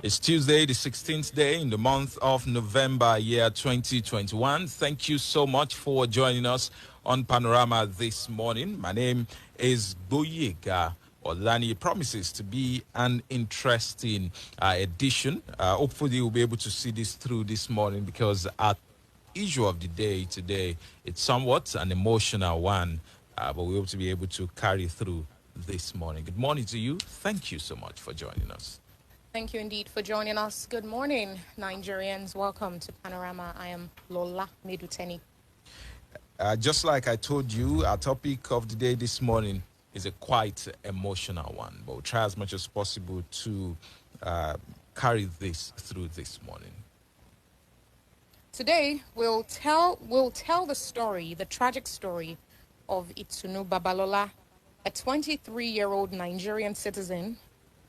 It's Tuesday, the 16th day in the month of November, year 2021. Thank you so much for joining us on Panorama this morning. My name is Boyega Olani. It promises to be an interesting edition. Hopefully, we'll be able to see this through this morning because our issue of the day today, it's somewhat an emotional one, but we hope to be able to carry through this morning. Good morning to you. Thank you so much for joining us. Thank you indeed for joining us. Good morning, Nigerians. Welcome to Panorama. I am Lola Meduteni. Just like I told you, our topic of the day this morning is a quite emotional one, but we'll try as much as possible to carry this through this morning. Today, we'll tell the story, the tragic story of Itunu Babalola, a 23-year-old Nigerian citizen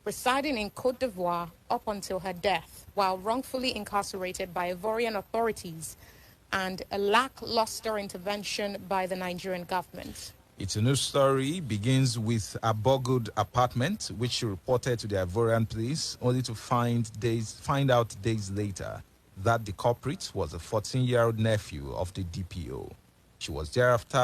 residing in Côte d'Ivoire up until her death while wrongfully incarcerated by Ivorian authorities and a lackluster intervention by the Nigerian government. Itunu's story begins with a burgled apartment, which she reported to the Ivorian police, only to find out days later that the culprit was a 14-year-old nephew of the DPO. She was thereafter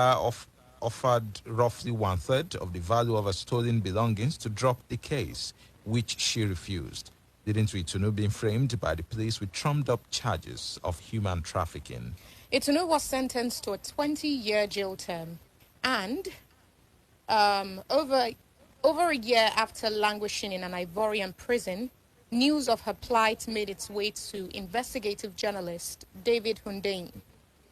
offered roughly one-third of the value of her stolen belongings to drop the case, which she refused, leading to Itunu being framed by the police with trumped-up charges of human trafficking. Itunu was sentenced to a 20-year jail term, and over a year after languishing in an Ivorian prison, news of her plight made its way to investigative journalist David Hundeyin,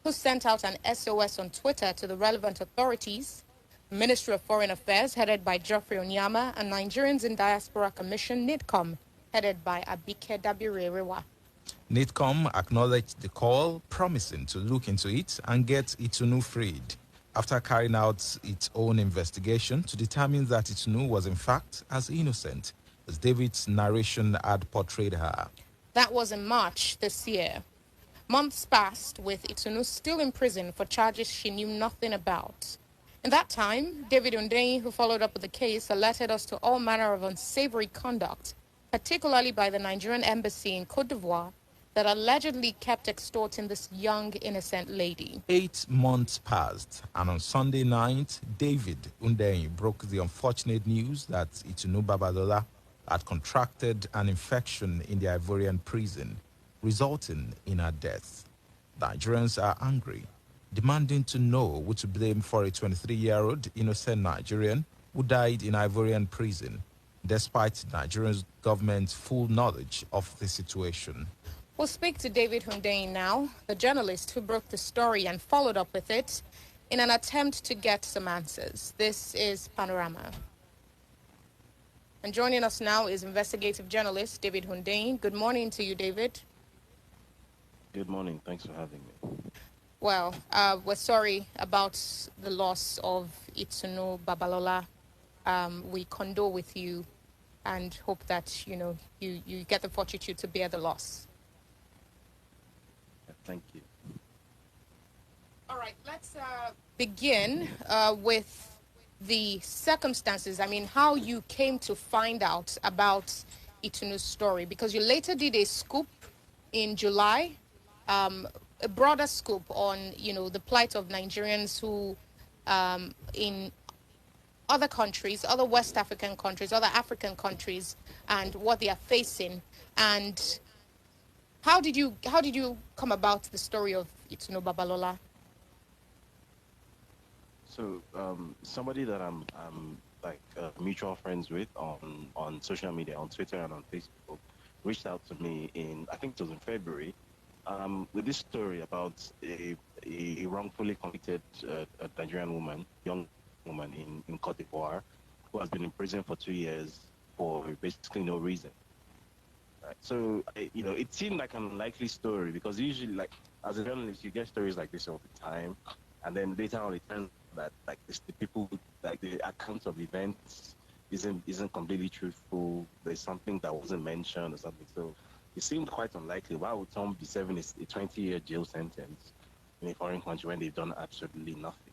who sent out an SOS on Twitter to the relevant authorities, Ministry of Foreign Affairs, headed by Geoffrey Onyama, and Nigerians in Diaspora Commission, NIDCOM, headed by Abike Dabirerewa. NIDCOM acknowledged the call, promising to look into it and get Itunu freed, after carrying out its own investigation to determine that Itunu was in fact as innocent as David's narration had portrayed her. That was in March this year. Months passed with Itunu still in prison for charges she knew nothing about. In that time, David Hundeyin, who followed up with the case, alerted us to all manner of unsavory conduct, particularly by the Nigerian embassy in Côte d'Ivoire, that allegedly kept extorting this young, innocent lady. 8 months passed, and on Sunday night, David Hundeyin broke the unfortunate news that Itunu Babalola had contracted an infection in the Ivorian prison, resulting in her death. Nigerians are angry, demanding to know who to blame for a 23-year-old innocent Nigerian who died in Ivorian prison, despite Nigerian government's full knowledge of the situation. We'll speak to David Hundeyin now, the journalist who broke the story and followed up with it in an attempt to get some answers. This is Panorama. And joining us now is investigative journalist David Hundeyin. Good morning to you, David. Good morning. Thanks for having me. Well, we're sorry about the loss of Itunu Babalola. We condole with you and hope that, you get the fortitude to bear the loss. Thank you. All right, let's begin with the circumstances. I mean, how you came to find out about Itunu's story, because you later did a scoop in July, a broader scoop on, the plight of Nigerians who in other countries, other West African countries, other African countries, and what they are facing. And how did you come about the story of Itunu Babalola? So somebody that I'm mutual friends with on social media, on Twitter and on Facebook, reached out to me I think it was in February, with this story about a wrongfully convicted Nigerian woman, young woman in Côte d'Ivoire, who has been in prison for 2 years for basically no reason. Right. So, it seemed like an unlikely story because usually, as a journalist, you get stories like this all the time, and then later on it turns that the people, the accounts of events isn't completely truthful. There's something that wasn't mentioned or something. So it seemed quite unlikely. Why would someone be serving a 20-year jail sentence in a foreign country when they've done absolutely nothing?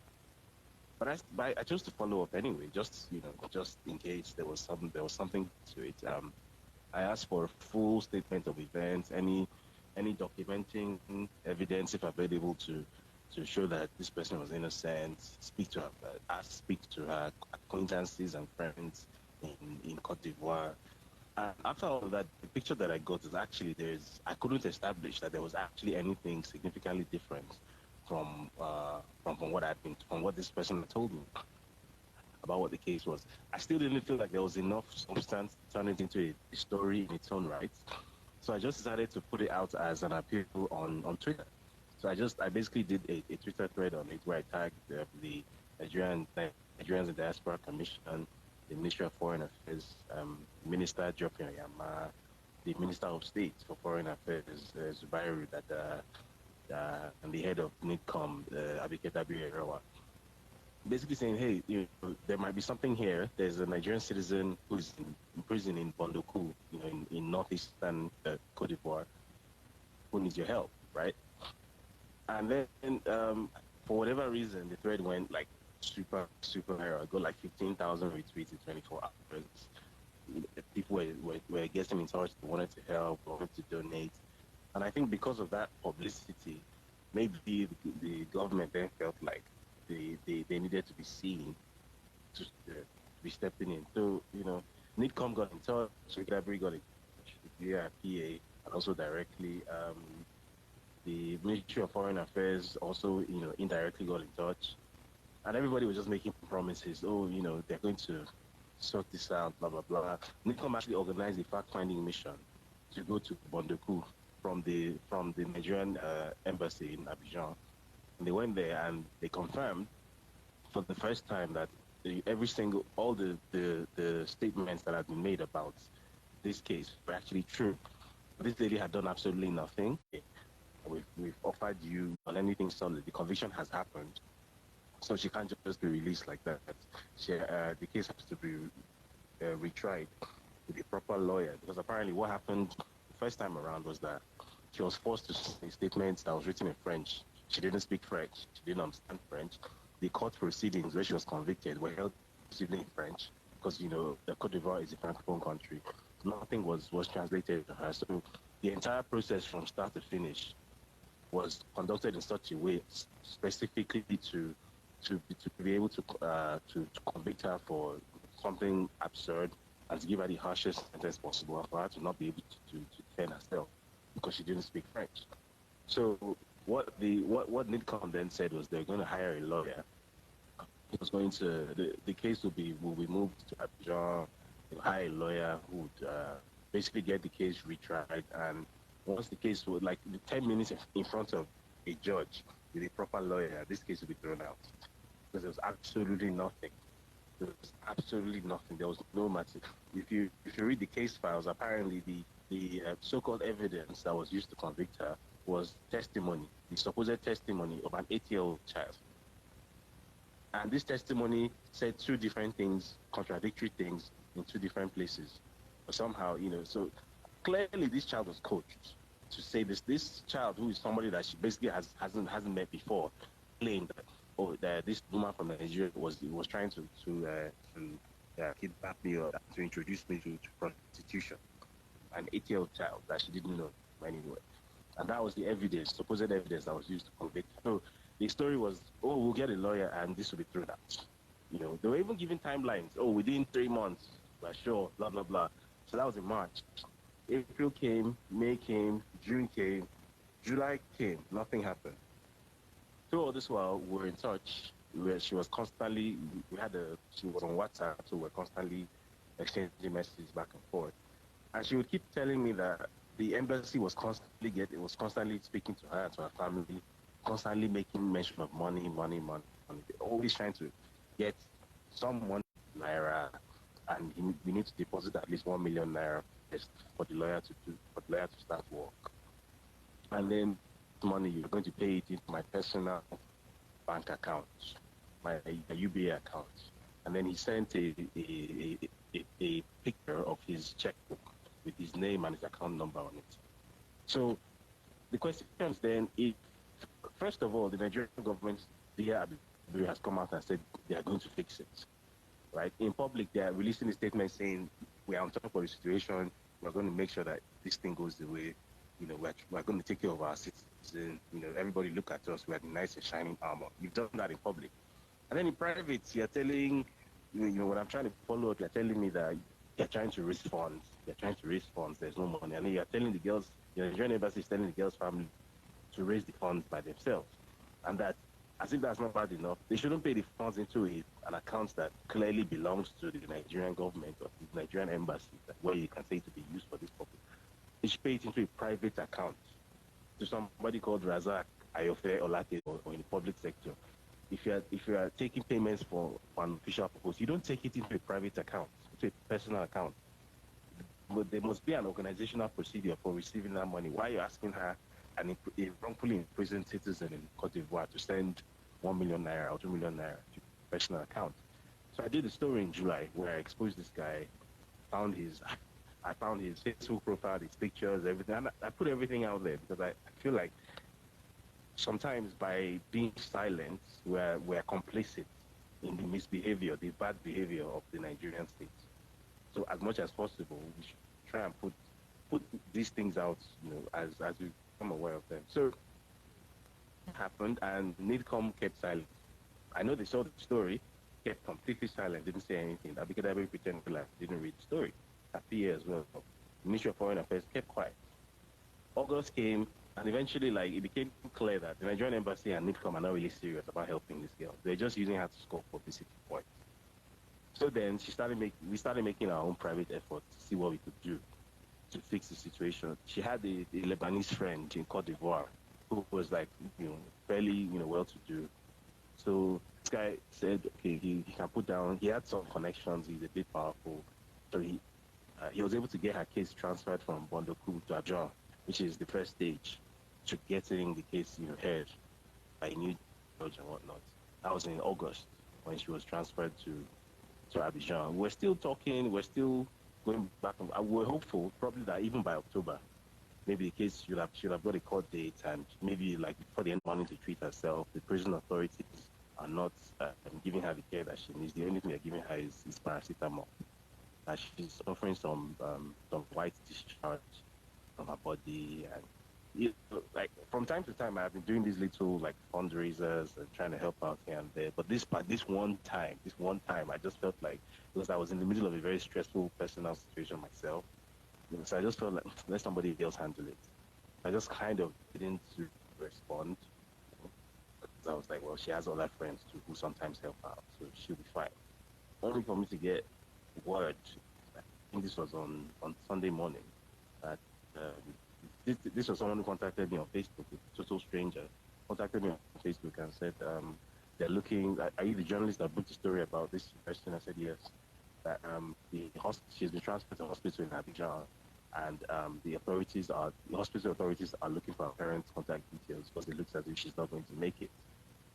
But I chose to follow up anyway, just in case there was something to it. I asked for a full statement of events, any documenting evidence if available to show that this person was innocent. Speak to her acquaintances and friends in Cote d'Ivoire. And after all of that, the picture that I got is actually I couldn't establish that there was actually anything significantly different from what this person had told me about what the case was. I still didn't feel like there was enough substance to turn it into a story in its own right. So I just decided to put it out as an appeal on Twitter. So I basically did a Twitter thread on it where I tagged the Nigerians in Diaspora Commission, the Ministry of Foreign Affairs, Minister Geoffrey Oyama, the Minister of State for Foreign Affairs, Zubairu Dada, and the head of NIDCOM, Abike Dabiri, basically saying, hey, there might be something here. There's a Nigerian citizen who's in prison in Bondoku, in northeastern Cote d'Ivoire, who needs your help, right? And then, for whatever reason, the thread went like super viral. It got like 15,000 retweets in 24 hours. People were getting in touch. They wanted to help, wanted to donate. And I think because of that publicity, maybe the government then felt like they needed to be seen to be stepping in. So, NIDCOM got in touch, Library got in touch with the PA, and also directly. The Ministry of Foreign Affairs also, indirectly got in touch. And everybody was just making promises. Oh, they're going to sort this out, blah, blah, blah. NIDCOM actually organized a fact-finding mission to go to Bondoku from the Nigerian embassy in Abidjan. And they went there and they confirmed for the first time that all the statements that had been made about this case were actually true. This lady had done absolutely nothing. We've offered you on anything solid. The conviction has happened, so she can't just be released like that. The case has to be retried with a proper lawyer, because apparently what happened the first time around was that she was forced to say statements that was written in French. She didn't speak French. She didn't understand French. The court proceedings where she was convicted were held exclusively in French because, the Cote d'Ivoire is a francophone country. Nothing was translated to her. So the entire process from start to finish was conducted in such a way specifically to be able to convict her for something absurd and to give her the harshest sentence possible, and for her to not be able to defend herself because she didn't speak French. So what NIDCOM then said was they're going to hire a lawyer. It was going to the case will be moved to Abidjan. They'll hire a lawyer who would basically get the case retried, and once the case was like 10 minutes in front of a judge with a proper lawyer, this case will be thrown out because there was absolutely nothing. There was absolutely nothing. There was no matter. If you read the case files, apparently the so-called evidence that was used to convict her was testimony, the supposed testimony of an 8-year-old child. And this testimony said two different things, contradictory things in two different places. But somehow, so clearly this child was coached to say this child, who is somebody that she basically hasn't met before, claimed that this woman from Nigeria was trying to kidnap me or to introduce me to prostitution. An 8-year-old child that she didn't know anyway. And that was the evidence, supposed evidence that was used to convict. So the story was, we'll get a lawyer and this will be thrown out. They were even giving timelines. Within 3 months, we're sure, blah, blah, blah. So that was in March. April came, May came, June came, July came, nothing happened. Through all this while, we were in touch. She was constantly, she was on WhatsApp, so we're constantly exchanging messages back and forth. And she would keep telling me that the embassy was constantly speaking to her and to her family, constantly making mention of money, always trying to get some 1 naira, and we need to deposit at least 1 million naira for the lawyer to start work. And then money, you're going to pay it into my personal bank account, my UBA account. And then he sent a picture of his checkbook with his name and his account number on it. So the question is then, first of all, the Nigerian government has come out and said they are going to fix it. Right? In public, they are releasing a statement saying we are on top of the situation. we're going to make sure that this thing goes the way, we're going to take care of our citizens. Everybody look at us. We're nice and shining armor. You've done that in public. And then in private, you're telling, when I'm trying to follow up, you're telling me that you're trying to raise funds. You're trying to raise funds. There's no money. And then you're telling the girls, your Nigerian embassy is telling the girls' family to raise the funds by themselves. And that, as if that's not bad enough, they shouldn't pay the funds into an account that clearly belongs to the Nigerian government or the Nigerian embassy, where you can say to be used for this purpose. They should pay it into a private account to somebody called Razak, Ayofe, Olake, or in the public sector. If you are taking payments for an official purpose, you don't take it into a private account, into a personal account. But there must be an organizational procedure for receiving that money. Why are you asking her, a wrongfully imprisoned citizen in Cote d'Ivoire, to send 1 million naira or 2 million naira to a personal account? So I did a story in July where I exposed this guy, I found his Facebook profile, his pictures, everything. And I put everything out there because I feel like sometimes by being silent, we're complicit in the misbehavior, the bad behavior of the Nigerian state. So as much as possible, we should try and put these things out, as we become aware of them. So it happened, and NIDCOM kept silent. I know they saw the story, kept completely silent, didn't say anything. Abikadabe pretended like didn't read the story. Happy as well. The Ministry of Foreign Affairs kept quiet. August came, and eventually, it became clear that the Nigerian embassy and NIDCOM are not really serious about helping this girl. They're just using her to score publicity points. So then we started making our own private efforts to see what we could do to fix the situation. She had a Lebanese friend in Cote d'Ivoire who was fairly, well-to-do. So this guy said, okay, he can put down, he had some connections, he's a bit powerful. So he was able to get her case transferred from Bondoku to Abidjan, which is the first stage to getting the case, heard by a new judge and whatnot. That was in August when she was transferred to Abidjan. We're still talking, we're still going back. We're hopeful probably that even by October, maybe the case should have got a court date, and maybe before the end of wanting to treat herself, the prison authorities are not giving her the care that she needs. The only thing they're giving her is paracetamol. She's suffering some white discharge from her body, and from time to time I've been doing these little fundraisers and trying to help out here and there. But this one time I just felt like, because I was in the middle of a very stressful personal situation myself, so I just felt like let somebody else handle it. I just kind of didn't respond. I was like, well, she has other friends too who sometimes help out, so she'll be fine. Only for me to get word, I think this was on Sunday morning, that this was someone who contacted me on Facebook, a total stranger, contacted me on Facebook and said, they're looking, are you the journalist that booked the story about this person? I said, yes. That she's been transferred to a hospital in Abidjan, and the hospital authorities are looking for her parents' contact details because it looks as if she's not going to make it.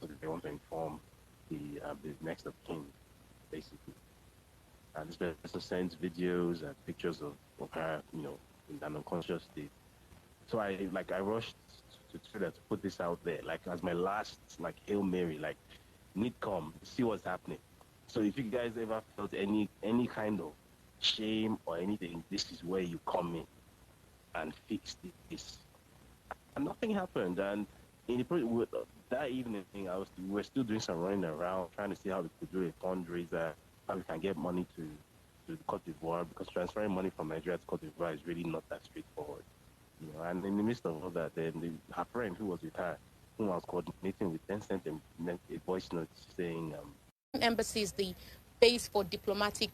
So they want to inform the next of kin, basically. And this person sends videos and pictures of her, in an unconscious state. So I rushed to Twitter to put this out there, as my last Hail Mary, NIDCOM, see what's happening. So if you guys ever felt any kind of shame or anything, this is where you come in and fix this. And nothing happened. And that evening, we were still doing some running around, trying to see how we could do a fundraiser, how we can get money to Cote d'Ivoire, because transferring money from Nigeria to Cote d'Ivoire is really not that straightforward. And in the midst of all that, then her friend who was with her, whom I was coordinating with, then sent a voice note saying, embassy is the base for diplomatic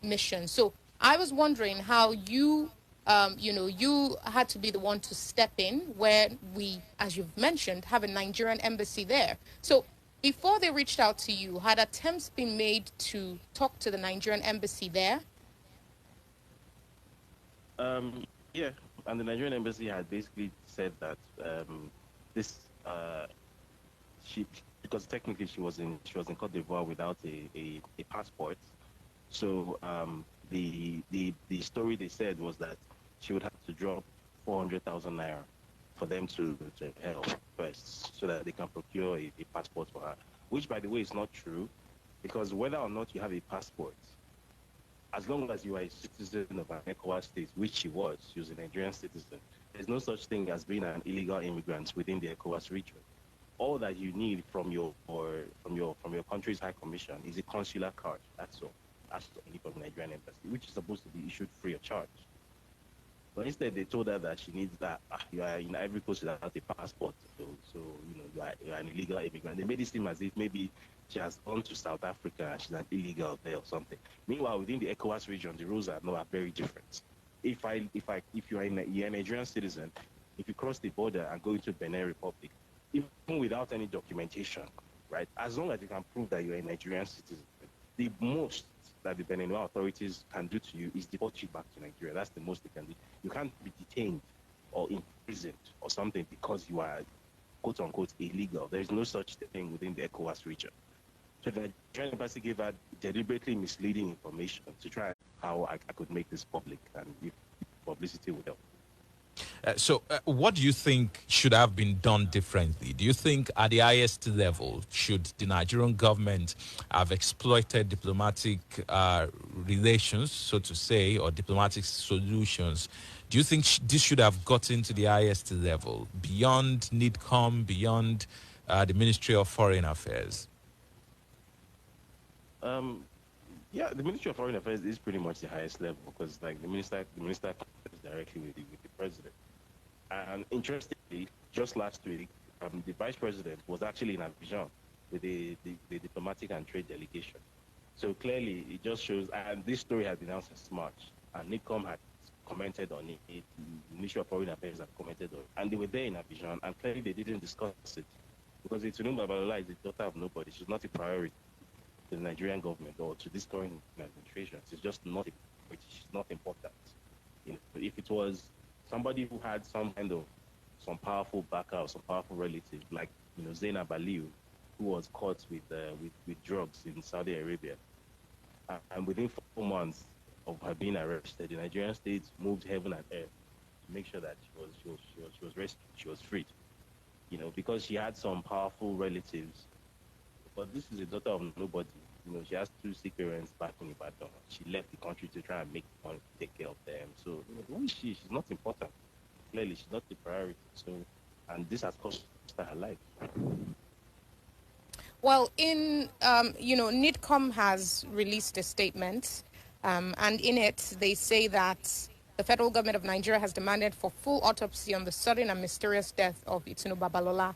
missions. So I was wondering how you had to be the one to step in where we, as you've mentioned, have a Nigerian embassy there. So before they reached out to you, had attempts been made to talk to the Nigerian embassy there? Yeah, and the Nigerian embassy had basically said that because technically she was in Cote d'Ivoire without a passport. So the story they said was that she would have to drop 400,000 naira for them to help first, so that they can procure a passport for her. Which, by the way, is not true, because whether or not you have a passport, as long as you are a citizen of an ECOWAS state, which she was a Nigerian citizen, there's no such thing as being an illegal immigrant within the ECOWAS region. All that you need from your country's high commission is a consular card. That's all. That's all you need from the Nigerian embassy, which is supposed to be issued free of charge. But instead, they told her that she needs that you are in Ivory Coast without a passport, so you are an illegal immigrant. They made it seem as if maybe she has gone to South Africa and she's an illegal there or something. Meanwhile, within the ECOWAS region, the rules are very different. If you are you're a Nigerian citizen, if you cross the border and go into Benin Republic, even without any documentation, right? As long as you can prove that you're a Nigerian citizen, the most that the Benin authorities can do to you is deport you back to Nigeria. That's the most they can do. You can't be detained or imprisoned or something because you are, quote unquote, illegal. There is no such thing within the ECOWAS region. So the Nigerian embassy gave her deliberately misleading information to try how I could make this public, and if publicity would help. So what do you think should have been done differently? Do you think at the highest level, should the Nigerian government have exploited diplomatic relations, so to say, or diplomatic solutions? Do you think this should have gotten to the highest level, beyond NIDCOM, beyond the Ministry of Foreign Affairs? Yeah, the Ministry of Foreign Affairs is pretty much the highest level because, like, the minister comes directly with the president. And interestingly, just last week, the vice president was actually in Abidjan with the diplomatic and trade delegation. So clearly, it just shows, and this story has been announced since March, and NIDCOM had commented on it, the Ministry of Foreign Affairs had commented on it, and they were there in Abidjan, and clearly they didn't discuss it because Itunu Babalola is the daughter of nobody. She's not a priority to the Nigerian government or to this current administration. She's just not she's not important. If it was somebody who had some powerful backer or some powerful relative, like Zainab Aliyu, who was caught with drugs in Saudi Arabia, and within 4 months of her being arrested, the Nigerian state moved heaven and earth to make sure that she was rescued, she was freed, because she had some powerful relatives. But this is a daughter of nobody. She has 2 sick parents back in Ibadan. She left the country to try and make money to take care of them. So who is she? She's not important. Clearly, she's not the priority. So, and this has cost her life. Well, NIDCOM has released a statement, and in it they say that the federal government of Nigeria has demanded for full autopsy on the sudden and mysterious death of Itunu Babalola.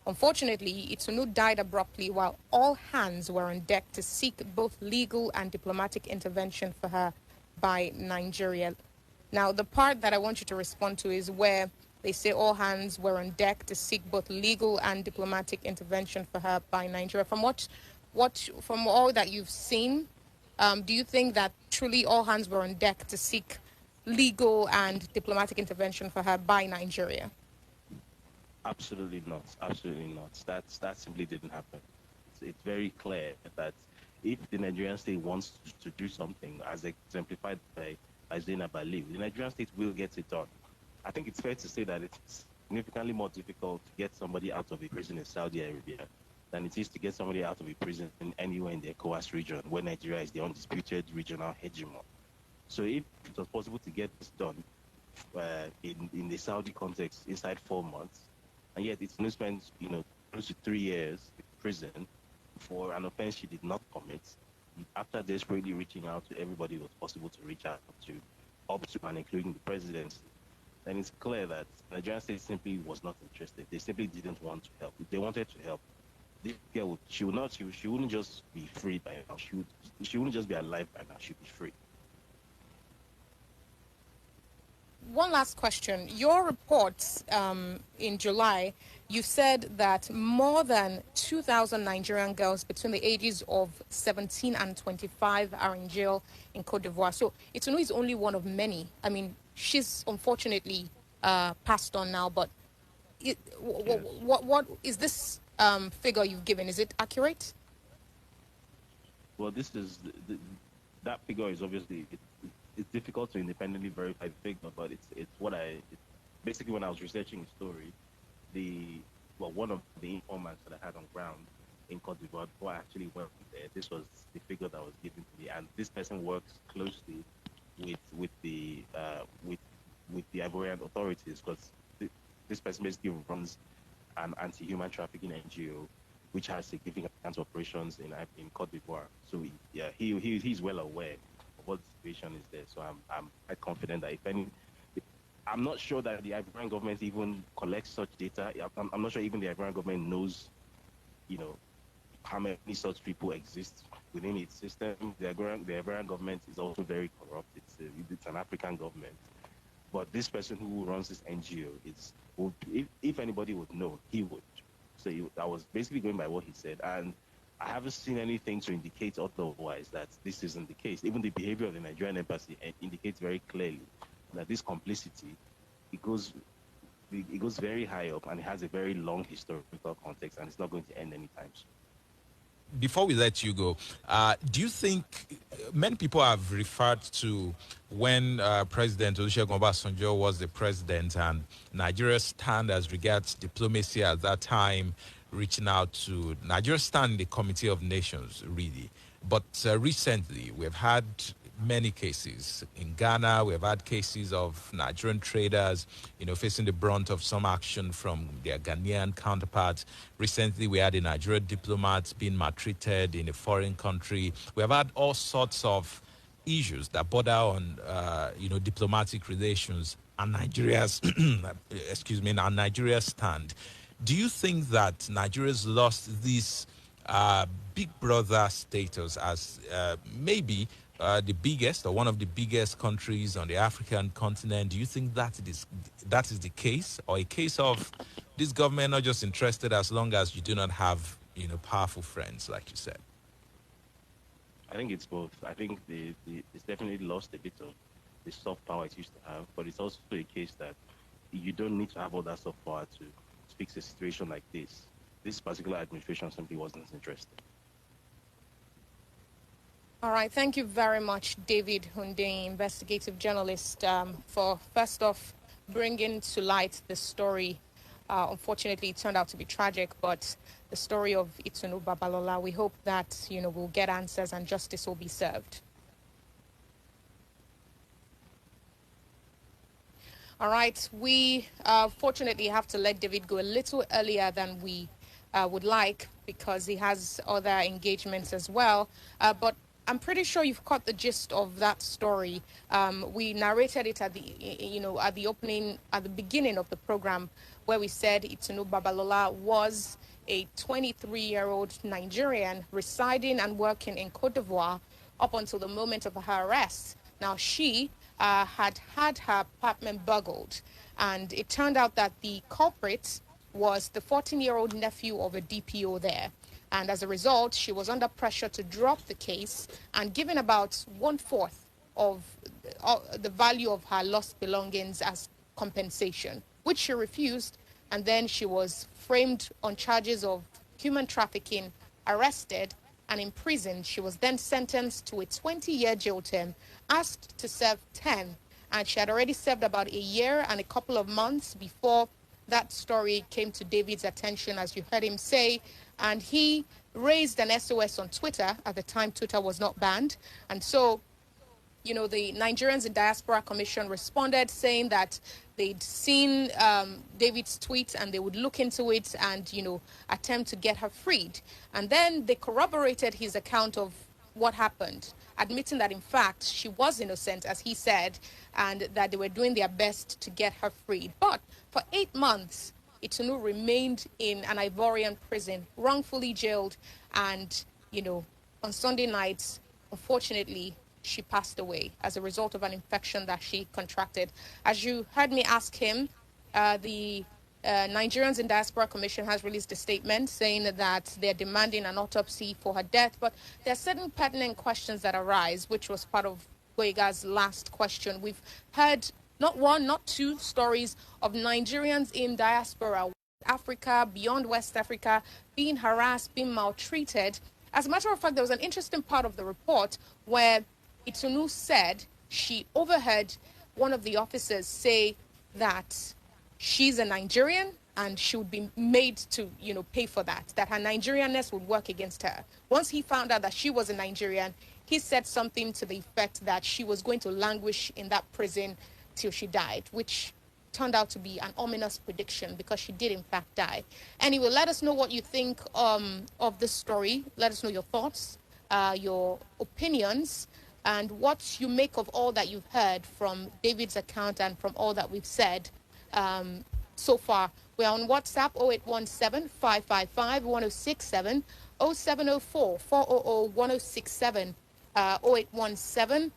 Unfortunately, Itunu died abruptly while all hands were on deck to seek both legal and diplomatic intervention for her by Nigeria. Now, the part that I want you to respond to is where they say all hands were on deck to seek both legal and diplomatic intervention for her by Nigeria. From from all that you've seen, do you think that truly all hands were on deck to seek legal and diplomatic intervention for her by Nigeria? Absolutely not. Absolutely not. That simply didn't happen. It's very clear that if the Nigerian state wants to do something, as exemplified by Zainab Aliyu, the Nigerian state will get it done. I think it's fair to say that it's significantly more difficult to get somebody out of a prison in Saudi Arabia than it is to get somebody out of a prison anywhere in the ECOWAS region, where Nigeria is the undisputed regional hegemon. So if it was possible to get this done in the Saudi context inside 4 months, and yet it's not spent, close to 3 years in prison for an offense she did not commit, after desperately reaching out to everybody it was possible to reach out to, up to and including the president, then it's clear that the Nigerian state simply was not interested. They simply didn't want to help. If they wanted to help, this girl she wouldn't just be free by now. She wouldn't just be alive by now. She'd be free. One last question. Your reports in July, you said that more than 2,000 Nigerian girls between the ages of 17 and 25 are in jail in Cote d'Ivoire. So Itunu is only one of many. I mean, she's unfortunately passed on now, but what is this figure you've given? Is it accurate? Well, this is that figure is obviously it's difficult to independently verify the figure, but basically when I was researching the story, one of the informants that I had on ground in Cote d'Ivoire before I actually went there. This was the figure that was given to me, and this person works closely with the Ivorian authorities, because this person basically runs an anti-human trafficking NGO, which has significant operations in Cote d'Ivoire. So he's well aware of what the situation is there. So I'm quite confident that I'm not sure that the Ivorian government even collects such data. I'm not sure even the Ivorian government knows, how many such people exist within its system. The Ivorian government is also very corrupt. It's an African government. But this person who runs this NGO if anybody would know, he would. So I was basically going by what he said, and I haven't seen anything to indicate otherwise that this isn't the case. Even the behavior of the Nigerian embassy indicates very clearly that this complicity, it goes very high up, and it has a very long historical context, and it's not going to end anytime soon. Before we let you go, do you think many people have referred to when President Olusegun Obasanjo was the president and Nigeria's stand as regards diplomacy at that time, reaching out to Nigeria's stand in the Committee of Nations, really. But recently, we've had many cases. In Ghana, we've had cases of Nigerian traders, facing the brunt of some action from their Ghanaian counterparts. Recently, we had a Nigerian diplomat being maltreated in a foreign country. We have had all sorts of issues that border on, diplomatic relations and Nigeria's, and Nigeria's stand. Do you think that Nigeria's lost this big brother status as maybe the biggest or one of the biggest countries on the African continent? Do you think that is the case, or a case of this government not just interested as long as you do not have powerful friends, like you said? I think it's both. I think it's definitely lost a bit of the soft power it used to have, but it's also a case that you don't need to have all that soft power to fix a situation like this. This particular administration simply wasn't interested. All right. Thank you very much, David Hundeyin, investigative journalist, for first off bringing to light the story. Unfortunately, it turned out to be tragic, but the story of Itunu Babalola, we hope that, we'll get answers and justice will be served. All right. We fortunately have to let David go a little earlier than we would like, because he has other engagements as well. But I'm pretty sure you've caught the gist of that story. We narrated it at the beginning of the program, where we said Itunu Babalola was a 23-year-old Nigerian residing and working in Cote d'Ivoire up until the moment of her arrest. Now, she had her apartment burgled, and it turned out that the culprit was the 14-year-old nephew of a DPO there. And as a result, she was under pressure to drop the case and given about 1/4 of the value of her lost belongings as compensation, which she refused. And then she was framed on charges of human trafficking, arrested, and imprisoned. She was then sentenced to a 20-year jail term, asked to serve 10. And she had already served about a year and a couple of months before that story came to David's attention, as you heard him say, and he raised an SOS on Twitter. At the time, Twitter was not banned. And so, the Nigerians in Diaspora Commission responded saying that they'd seen David's tweet and they would look into it and, attempt to get her freed. And then they corroborated his account of what happened, admitting that, in fact, she was innocent, as he said, and that they were doing their best to get her freed. But for 8 months, Itunu remained in an Ivorian prison, wrongfully jailed, and, on Sunday nights, unfortunately, she passed away as a result of an infection that she contracted. As you heard me ask him, the Nigerians in Diaspora Commission has released a statement saying that they're demanding an autopsy for her death, but there are certain pertinent questions that arise, which was part of Boyega's last question. We've heard not one, not two stories of Nigerians in diaspora, Africa, beyond West Africa, being harassed, being maltreated. As a matter of fact, there was an interesting part of the report where Itunu said she overheard one of the officers say that she's a Nigerian and she would be made to, pay for that her Nigerianness would work against her. Once he found out that she was a Nigerian, he said something to the effect that she was going to languish in that prison till she died, which turned out to be an ominous prediction because she did in fact die. Anyway, let us know what you think of this story. Let us know your thoughts, your opinions, and what you make of all that you've heard from David's account and from all that we've said so far. We're on WhatsApp 0817-555-1067, 0704-400-1067, 0817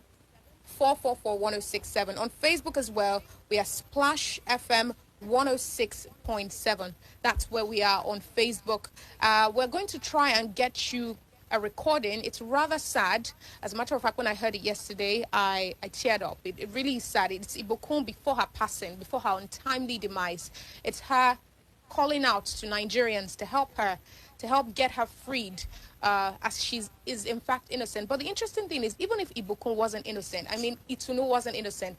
444-1067. On Facebook as well, we are Splash FM 106.7. That's where we are on Facebook. We're going to try and get you a recording. It's rather sad. As a matter of fact, when I heard it yesterday, I teared up. It really is sad. It's Ibukun before her passing, before her untimely demise. It's her calling out to Nigerians to help her, to help get her freed, as she is in fact innocent. But the interesting thing is, even if Ibukun wasn't innocent, Itunu wasn't innocent,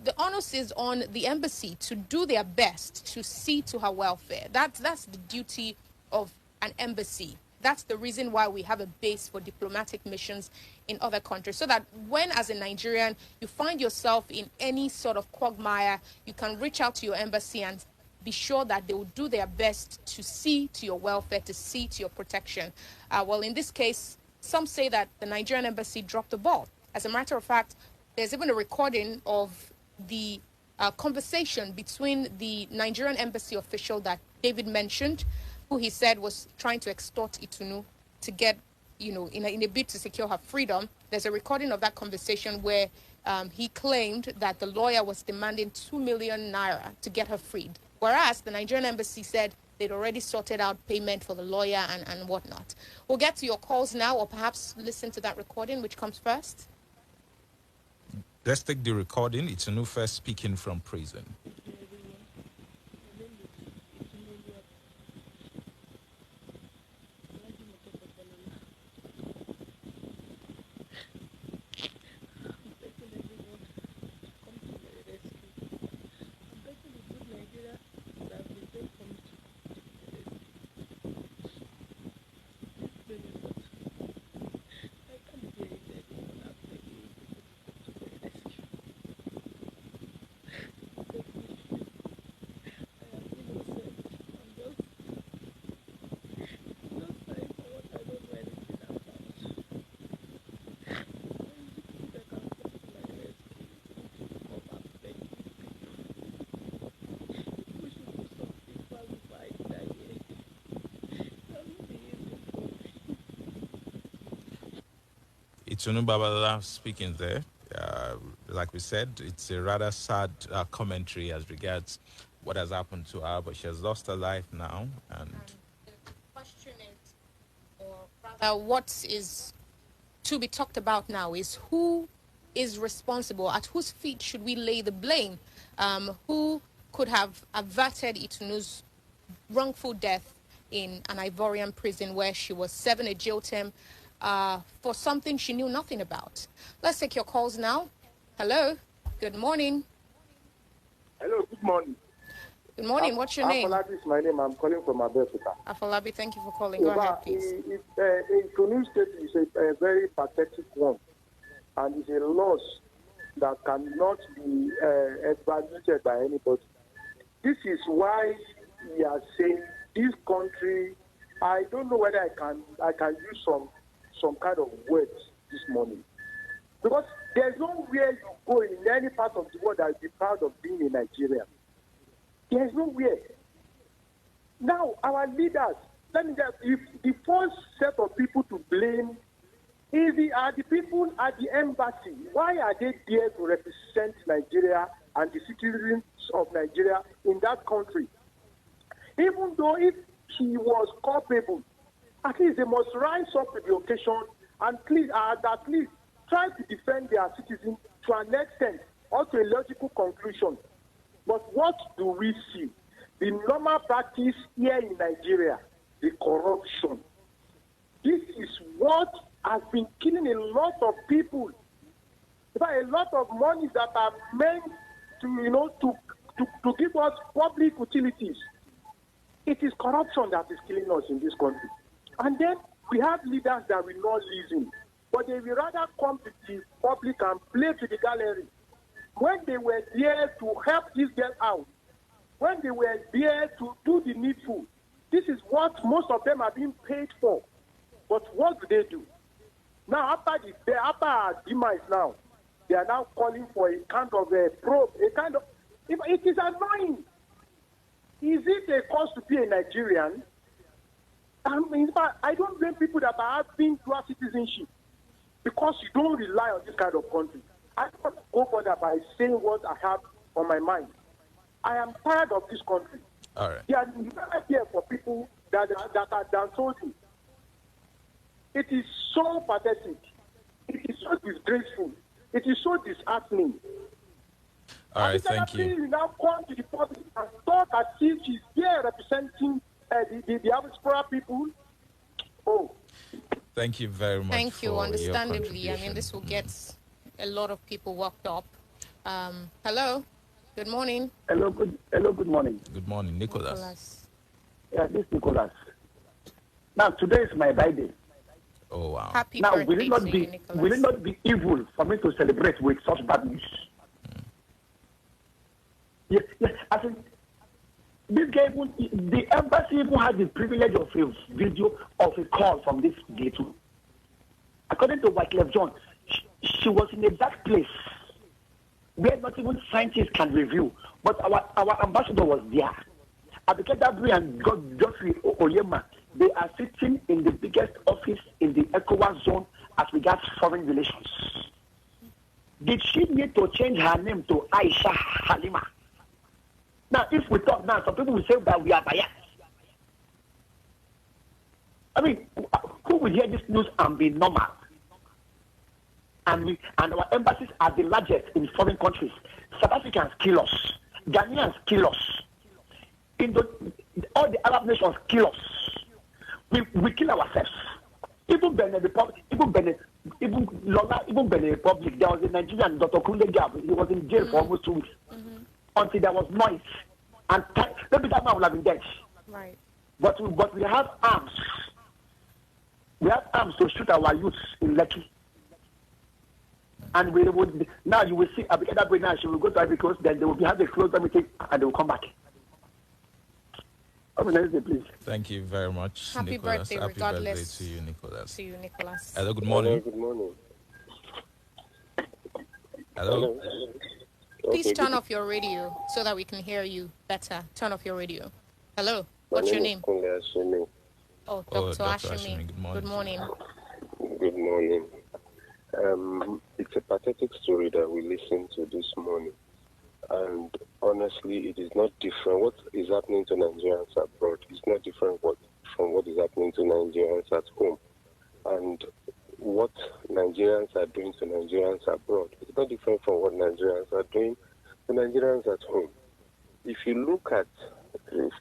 the onus is on the embassy to do their best to see to her welfare. That's the duty of an embassy. That's the reason why we have a base for diplomatic missions in other countries, so that when, as a Nigerian, you find yourself in any sort of quagmire, you can reach out to your embassy and be sure that they will do their best to see to your welfare, to see to your protection. Well, in this case, some say that the Nigerian embassy dropped the ball. As a matter of fact, there's even a recording of the conversation between the Nigerian embassy official that David mentioned, who he said was trying to extort Itunu to get, in a bid to secure her freedom. There's a recording of that conversation where he claimed that the lawyer was demanding 2 million naira to get her freed, whereas the Nigerian embassy said they'd already sorted out payment for the lawyer and whatnot. We'll get to your calls now, or perhaps listen to that recording. Which comes first? Let's take the recording. It's Anu first speaking from prison. Itunu Babala speaking there. Like we said, it's a rather sad commentary as regards what has happened to her, but she has lost her life now. And the question is, or rather, what is to be talked about now is who is responsible, at whose feet should we lay the blame? Who could have averted Itunu's wrongful death in an Ivorian prison where she was serving a jail term for something she knew nothing about? Let's take your calls now. Hello. Good morning. Hello. Good morning. Good morning. What's your name? Afolabi is my name. I'm calling from Abeokuta. Afolabi, thank you for calling. Go ahead, please. Itunu's state is a very pathetic one, and it's a loss that cannot be evaluated by anybody. This is why we are saying this country. I don't know whether I can use some kind of words this morning, because there's nowhere you go in any part of the world that will be proud of being a Nigerian. There's nowhere. Now, our leaders, if the first set of people to blame are the people at the embassy. Why are they there to represent Nigeria and the citizens of Nigeria in that country? Even though if he was culpable, at least they must rise up to the occasion and at least try to defend their citizens to an extent or to a logical conclusion. But what do we see? The normal practice here in Nigeria, the corruption. This is what has been killing a lot of people. A lot of money that are meant to give us public utilities It is corruption that is killing us in this country. And then we have leaders that will not listen, but they will rather come to the public and play to the gallery. When they were there to help this girl out, when they were there to do the needful, this is what most of them are being paid for. But what do they do? Now, after our demise now, they are now calling for a kind of a probe, it is annoying. Is it a cost to be a Nigerian? In fact, I don't blame people that are having dual citizenship because you don't rely on this kind of country. I want to go further by saying what I have on my mind. I am tired of this country. All right. There are never here for people that are downtrodden. It is so pathetic. It is so disgraceful. It is so disheartening. All right, thank you. You now come to the public and talk as if she's there representing the diaspora people. Oh. Thank you very much. Thank you. Understandably, your I mean, this will get a lot of people worked up. Hello. Good morning. Hello, good morning. Good morning, Nicholas. Yeah, this is Nicholas. Now, today is my birthday. Oh, wow. Happy Now, birthday will it not be evil for me to celebrate with such bad news? Yes, I think this guy, the embassy even had the privilege of a video of a call from this gate. According to Wycliffe John, she was in a dark place where not even scientists can review. But our ambassador was there. Abike Dabri and Geoffrey Oyema, they are sitting in the biggest office in the ECOWAS zone as regards foreign relations. Did she need to change her name to Aisha Halima? Now, if we talk now, some people will say that we are biased. I mean, who will hear this news and be normal? And our embassies are the largest in foreign countries. South Africans kill us. Ghanaians kill us. All the Arab nations kill us. We kill ourselves. Even Benin Republic, even Benin Republic, there was a Nigerian, Dr. Kunle Gab. He was in jail for almost 2 weeks. Until there was noise. And maybe that man would have been dead. Right. But we have arms. We have arms to shoot our youths in Lekki. And we would now you will see Abike Dabri now she will go to Ivory Coast, then they will have a close meeting and they will come back. Have a nice day, please. Thank you very much, Happy Nicholas. birthday, Happy regardless. birthday to you, Nicholas. To you, Nicholas. Hello, good morning. Good morning. Hello. Please turn off your radio so that we can hear you better. Turn off your radio. Hello. What's your name? Oh, Dr. Ashimi. Good morning. Good morning. It's a pathetic story that we listened to this morning. And honestly, it is not different. What is happening to Nigerians abroad is not different from what is happening to Nigerians at home. And what Nigerians are doing to Nigerians abroad is not different from what Nigerians are doing to Nigerians at home. If you look at,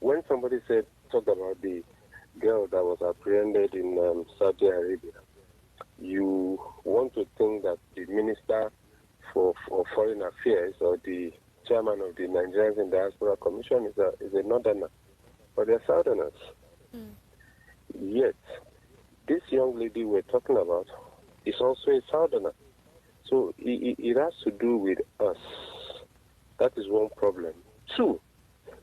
when somebody talked about the girl that was apprehended in Saudi Arabia, you want to think that the Minister for Foreign Affairs or the chairman of the Nigerians in Diaspora Commission is a northerner, but they're southerners. Yet, this young lady we're talking about is also a southerner. So it has to do with us. That is one problem. Two,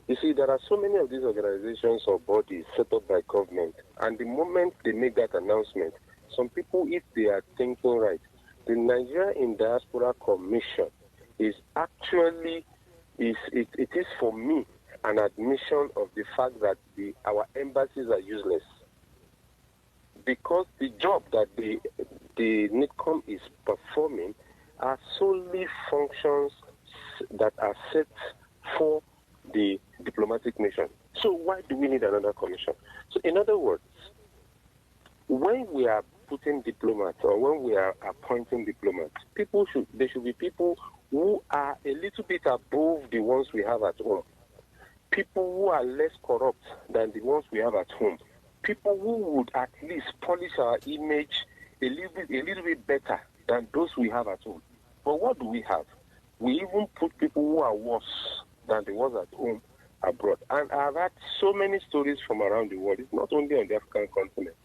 you see, there are so many of these organizations or bodies set up by government, and the moment they make that announcement, some people, if they are thinking right, the Nigeria in Diaspora Commission is actually, it is for me an admission of the fact that our embassies are useless. Because the job that the NITCOM is performing are solely functions that are set for the diplomatic mission. So why do we need another commission? So in other words, when we are putting diplomats or when we are appointing diplomats, there should be people who are a little bit above the ones we have at home. People who are less corrupt than the ones we have at home. People who would at least polish our image a little bit better than those we have at home. But what do we have? We even put people who are worse than the ones at home abroad. And I've had so many stories from around the world. It's not only on the African continent,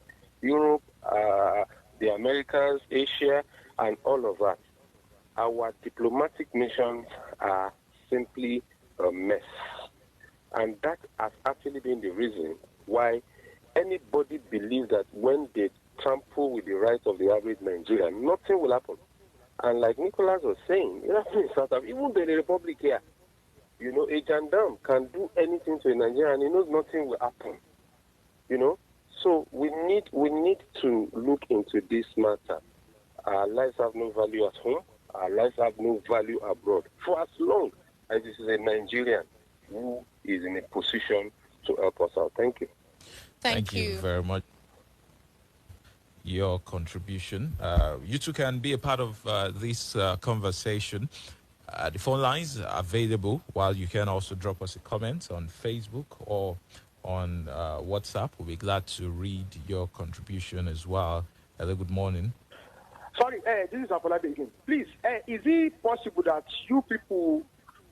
Europe, the Americas, Asia, and all of that. Our diplomatic missions are simply a mess. And that has actually been the reason why anybody believes that when they trample with the rights of the average Nigerian, nothing will happen. And like Nicholas was saying, in South Africa, even the Republic here, a gendarme can do anything to a Nigerian and he knows nothing will happen. So we need to look into this matter. Our lives have no value at home. Our lives have no value abroad. For as long as this is a Nigerian who is in a position to help us out. Thank you. Thank you very much. Your contribution. You two can be a part of this conversation. The phone lines are available, while you can also drop us a comment on Facebook or on WhatsApp. We'll be glad to read your contribution as well. Hello, good morning. Sorry, this is Afolabi again. Please, is it possible that you people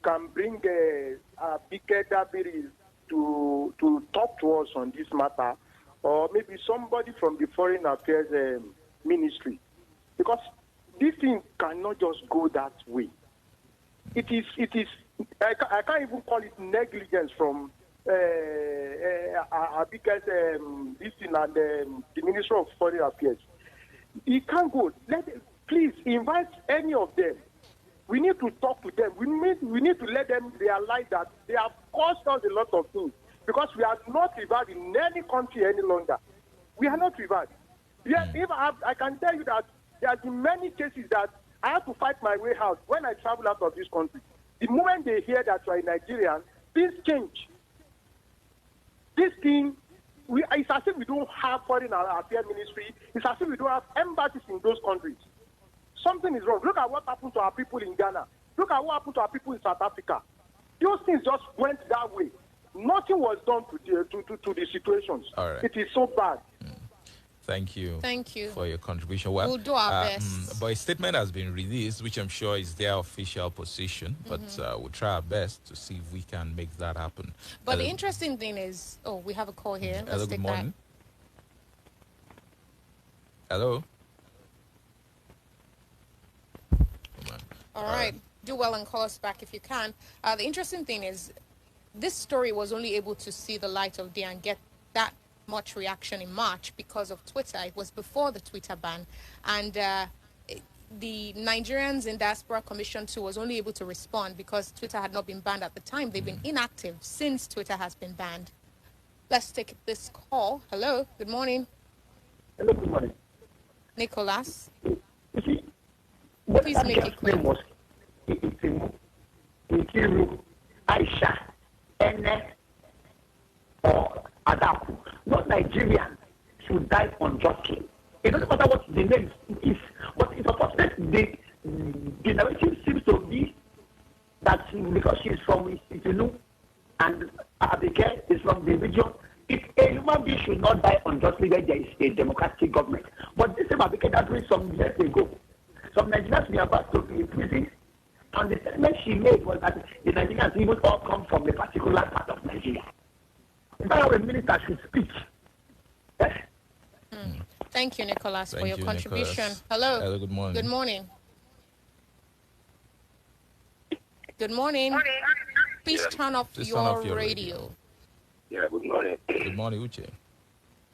can bring Bike Dabiri to talk to us on this matter, or maybe somebody from the Foreign Affairs Ministry? Because this thing cannot just go that way. It is. I can't even call it negligence from Abike's this thing and the Ministry of Foreign Affairs. It can't go. Please invite any of them. We need to talk to them. We need to let them realize that they have caused us a lot of things, because we are not revived in any country any longer. We are not revived. Yes, if I can tell you that there have been many cases that I have to fight my way out when I travel out of this country. The moment they hear that you are a Nigerian, things change. This thing, it's as if we don't have Foreign Affairs Ministry. It's as if we don't have embassies in those countries. Something is wrong. Look at what happened to our people in Ghana. Look at what happened to our people in South Africa. Those things just went that way. Nothing was done to the situations. All right. It is so bad. Thank you. Thank you for your contribution. Well, we'll do our best. But a statement has been released, which I'm sure is their official position. But we'll try our best to see if we can make that happen. But the interesting thing is, we have a call here. Hello, good morning. Hello. All right. Do well and call us back if you can. The interesting thing is, this story was only able to see the light of day and get that much reaction in March because of Twitter. It was before the Twitter ban. And the Nigerians in Diaspora Commission too was only able to respond because Twitter had not been banned at the time. They've been inactive since Twitter has been banned. Let's take this call. Hello. Good morning. Hello, good morning. Nicholas. You see, what Please make it quick. Was Ikiru, Aisha, Ene, or Adaku, not Nigerian, should die unjustly. It doesn't matter what the name is, but it's unfortunate the narrative seems to be that because she's from Itunu and Abike is from the region, if a human being should not die unjustly when there is a democratic government. But this same Abike that doing some years ago, some Nigerians were about to be in prison, and the statement she made was that the Nigerians even all come from a particular part of Nigeria. That's how a minister should speak. Yes? Thank you, Nicholas, for your contribution. Nicholas. Hello. Hello, good morning. Good morning. Good morning. Please turn off your radio. Yeah, good morning. Good morning, Uche.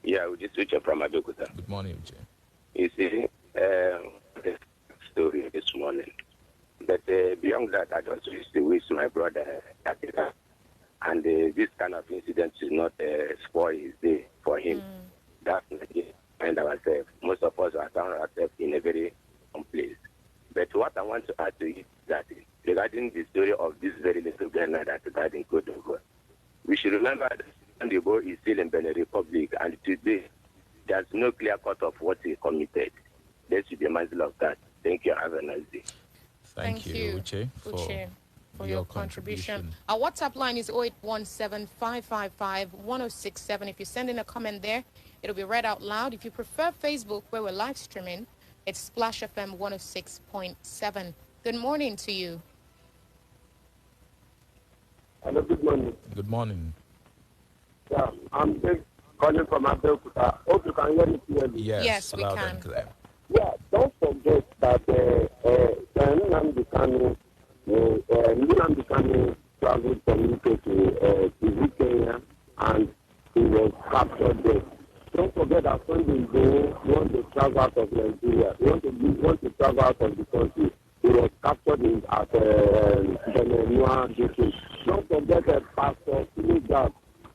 Yeah, we just Uche from Abeokuta. Good morning, Uche. You see, the story this morning. But beyond that, I just wish my brother Akira. And this kind of incident is not spoil his day for him. That's not it. Find ourselves. Most of us are found ourselves in a very place. But what I want to add to it is that regarding the story of this very little girl that died in Côte d'Ivoire, we should remember that Sandibo is still in Benin Republic, and today there's no clear cut of what he committed. Let's be mindful of that. Thank you. Have a nice day. Thank you, Uche, for your contribution. Our WhatsApp line is 0817-555-1067. If you send in a comment there, it'll be read out loud. If you prefer Facebook, where we're live streaming, it's Splash FM 106.7. Good morning to you. Hello, good morning. Good morning. Yeah, I'm Dave calling from Abeokuta. Hope you can hear me clearly. Yes, we loud can. and clear. Yeah, don't forget that Nnamdi Kanu traveled from UK to Kenya and he was captured there. Don't forget that Sunday Igboho want to travel out of Nigeria. He want to travel out of the country. He was captured at Benenua district. Don't forget Pastor Silver,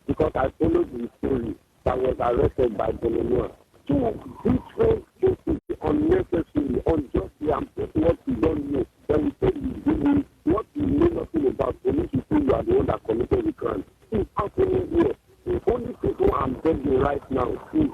because I followed the story that was arrested by Benenua. Two different cases unnecessarily, unjustly, and put what you don't know. Then we say you do what you know nothing about. Police will say you are the one that committed the crime. It's happening here. The only people I'm begging right now is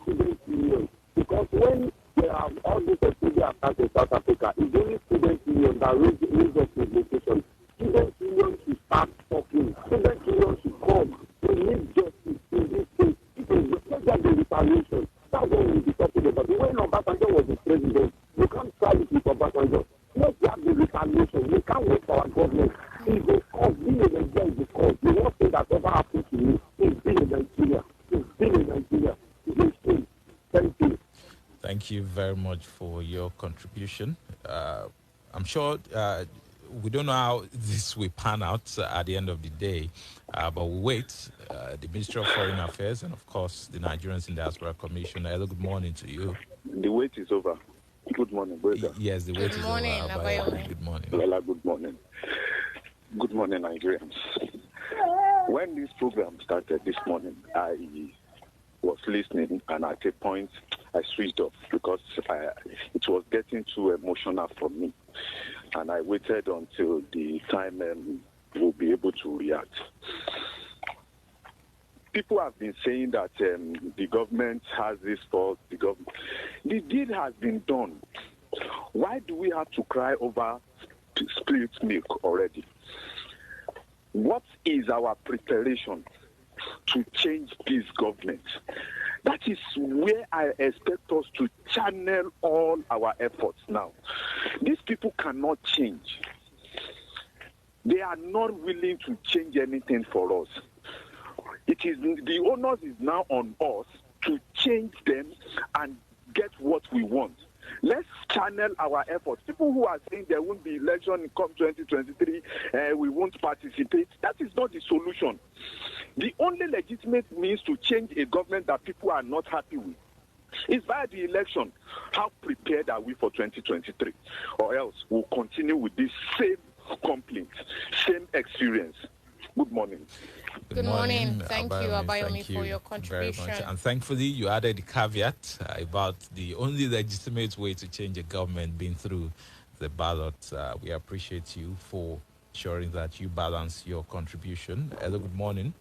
student union. Because when there are all these student attacks in South Africa, it's only student union that raise up the legislation. Student union should start talking. Student union should come. We need justice in this case. Let's get the retaliation. That's what we'll be talking about. When Obasanjo was the president, you can't try it with Obasanjo. Let's have the retaliation. We can't wait for our government. It's a cause. Being a Nigeria is a cause. The one thing that ever happened to me is being in Nigeria. It's being in Nigeria. It's a shame. Thank you. Thank you very much for your contribution. I'm sure we don't know how this will pan out at the end of the day, but we'll wait. The Ministry of Foreign Affairs and, of course, the Nigerians in Diaspora Commission. Hello, good morning to you. The wait is over. Good morning, brother. Yes, the wait Good is morning, over. Abayomi. Good morning. Lala, good morning. Good morning, Nigerians. When this program started this morning, I was listening, and at a point, I switched off because it was getting too emotional for me. And I waited until the time we'll be able to react. People have been saying that the government has this fault. The deed has been done. Why do we have to cry over spilled milk already? What is our preparation to change this government? That is where I expect us to channel all our efforts now. These people cannot change. They are not willing to change anything for us. It is the onus is now on us to change them and get what we want. Let's channel our efforts. People who are saying there won't be election in come 2023, we won't participate, that is not the solution. The only legitimate means to change a government that people are not happy with is via the election. How prepared are we for 2023? Or else we'll continue with this same complaint, same experience. Good morning. Good morning. Thank you, Abayomi, for your contribution. Very much. And thankfully, you added the caveat about the only legitimate way to change a government being through the ballot. We appreciate you for ensuring that you balance your contribution. Hello, good morning.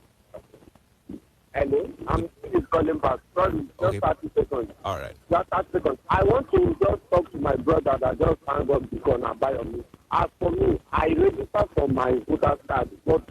Hello, I'm calling back. Sorry, just 30 seconds. All right. Just 30 seconds. I want to just talk to my brother that just hung up the corner by me. As for me, I registered for my voter card, but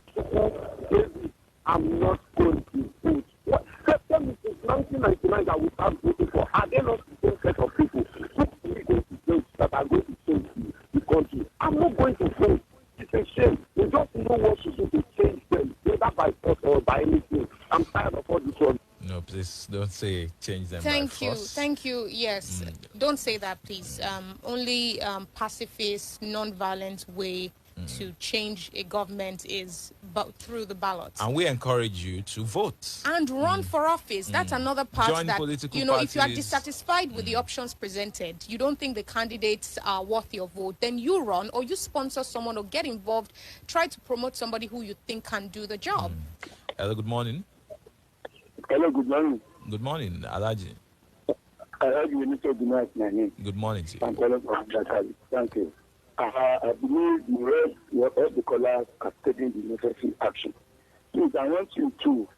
I'm not going to vote. What? Tell me, since 1999 that we have voted for, are there not the same set of people who are going to vote that are going to change the country? I'm not going to vote. It's a shame. We just know what to do to change them, whether by force or by anything. I'm tired of all this one. No, please don't say change them. Thank you. Thank you. Yes. Don't say that, please. Only pacifist, non-violent way to change a government is through the ballot. And we encourage you to vote. And run for office. That's another part. Join that, political if you are parties. dissatisfied with the options presented, you don't think the candidates are worth your vote, then you run or you sponsor someone or get involved. Try to promote somebody who you think can do the job. Hello, good morning. Hello, good morning. Good morning, Alaji. Alaji, Minister, good night, my name. Good morning to you. I'm calling from Dakali. Thank you. I believe you heard the callers are taking the necessary action. Please, I want you to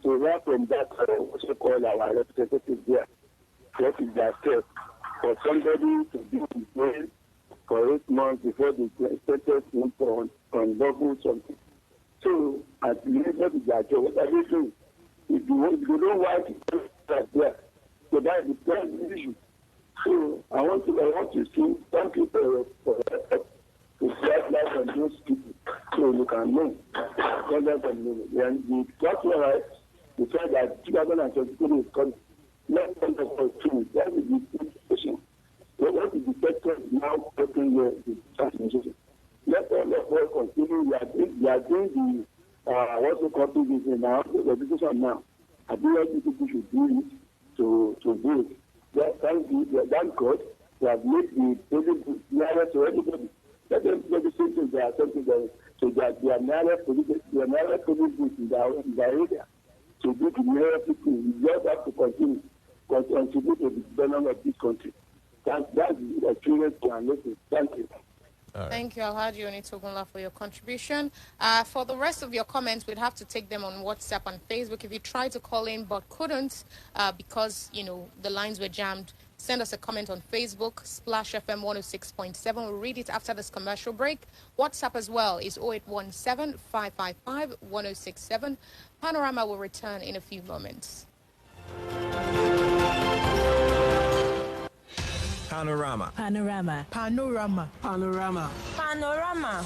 learn from that, what you call our representative there. What is their step for somebody to be in jail for 8 months before they expected him on level something. So, at the end of the job, what are they doing? If you don't want to that there, so that is the issue. So I want to say thank you for to shed light on those people So you can know content of the movie. And the software rights, the fact that 2023 is coming, let them two. That is the situation. What is the sector now taking the transmission? Let them continue. We are doing the what's the company now, the education now. I think that people should do it to do it. Thank God. We have made the building nearer to everybody. Let them say to their something so that they are nearer to in their area. To do the nearer people, we just have to continue contribute to the development of this country. That's the experience to our listeners. Thank you. Right. Thank you, Alhaji Onitogunla, for your contribution. For the rest of your comments, we'd have to take them on WhatsApp and Facebook. If you tried to call in but couldn't because, the lines were jammed, send us a comment on Facebook, Splash FM 106.7. We'll read it after this commercial break. WhatsApp as well is 0817-555-1067. Panorama will return in a few moments. Panorama. Panorama. Panorama. Panorama. Panorama.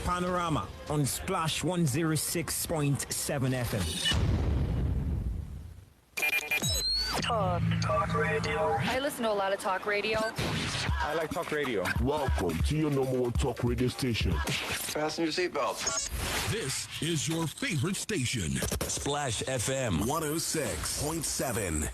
Panorama on Splash 106.7 FM. Talk radio. I listen to a lot of talk radio. I like talk radio. Welcome to your number one talk radio station. Fasten your seatbelts. This is your favorite station. Splash FM 106.7.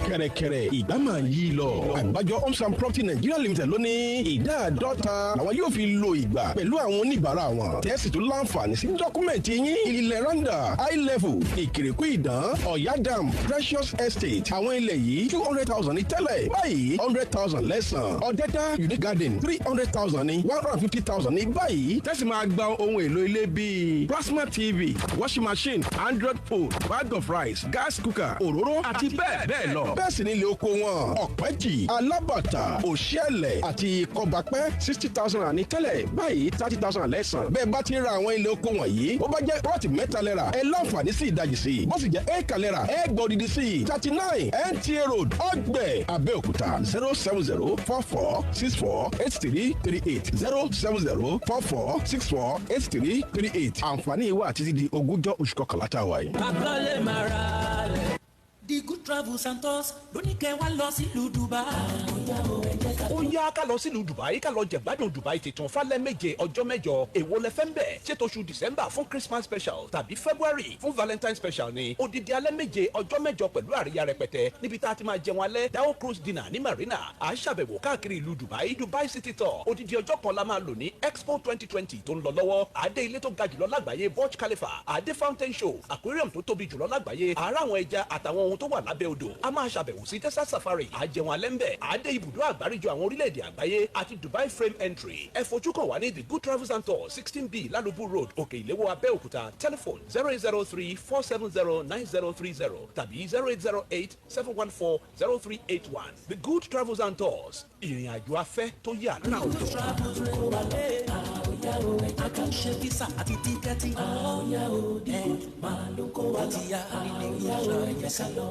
kẹ̀rẹ̀kẹ̀rẹ̀ ìgbà máa yí lọ. àgbájọ homes and property Nigeria limited ló ní ìdá àádọ́ta làwọn yóò fi lo ìgbà pẹ̀lú àwọn oníbàárà wọn. tẹ́sí tó láǹfààní sí dọ́kúmẹ̀ntì yín ilẹ̀ randa high level ìkìrìkú ìdán ọ̀yá dam precious estate àwọn ilẹ̀ yìí 200,000 ní tẹ́lẹ̀ báyìí 100,000 lẹ́sàn. ọ̀dẹ́dá unique garden 300,000 ní 150,000 ní báyìí. tẹ́sí máa gba ohun èlò ilé bíi plasma tv washing machine Android phone bag of rice gas cooker òróró àti bẹ́ẹ̀ bẹ́ẹ̀ lọ. bẹ́ẹ̀ sì ni ilé oko wọn ọ̀pẹ́jì alábàtà òṣèlè àti kọbapẹ́ 60,000 ní tẹ́lẹ̀ báyìí 30,000 lẹ́sàn. bẹ́ẹ̀ bá ti ra àwọn ilé oko wọ̀nyí ó bá jẹ́ plọ́ọ̀tì mẹ́ta lẹ́ra ẹ láǹfààní sí ìdajì sí i bó sì jẹ́ éèkà lẹ́ra ẹ gbọ́ odidi sí i 39 NTA road ọgbẹ́ Abẹ́òkúta 07044648338 07044648338 àǹfààní ìwà àti di ogúnjọ́ oṣù kọkànlá tá a wà yìí. The Good Travel Santos lóní kẹ́ wá lọ sílùú Dubai. ó yá ká lọ sílùú Dubai ká lọ jẹ̀gbádùn Dubai titun fálẹ́ méje ọjọ́ mẹ́jọ èwo lẹ fẹ́ ń bẹ̀ ṣé tóṣù December fún Christmas special tàbí February fún Valentine special ni odidi alẹ́ méje ọjọ́ mẹ́jọ pẹ̀lú àríyá rẹpẹtẹ níbi tá a ti máa jẹun alẹ́ Dao cruise dinner ní Marina à ń ṣàbẹ̀wò káàkiri ìlú Dubai Dubai City Tour odidi ọjọ́ kan la máa lò ní Expo 2020 tó ń lọ lọ́wọ́ àdé ilé tó ga jùlọ lágbàáyé Burj Khalifa àdé fountain show aquarium tó tóbi jùlọ lágbàáyé àárá àwọn ẹja àtàwọn ohun tó wà lábẹ́ odò a máa ṣàbẹ̀wò sí Desert Safari àjẹun alẹ́ ń bẹ̀ àdé ibùdó àgbáríjọ àwọn orílẹ̀-èdè àgbáyé àti Dubai frame entry ẹ fojú kàn wá ní The Good Travels and Tours 16B Lalubu Road Òkè Ìléwó Abẹ́òkúta telephone 0803-470-9030 tàbí 0808-714-0381 The Good Travels and Tours ìrìn àjò afẹ́ tó yà lára ọ̀dọ́. àkànṣe visa àti tíkẹ́ẹ̀tì máa ló kó wá ti yá nílé ìyá ìyẹ́sà lọ.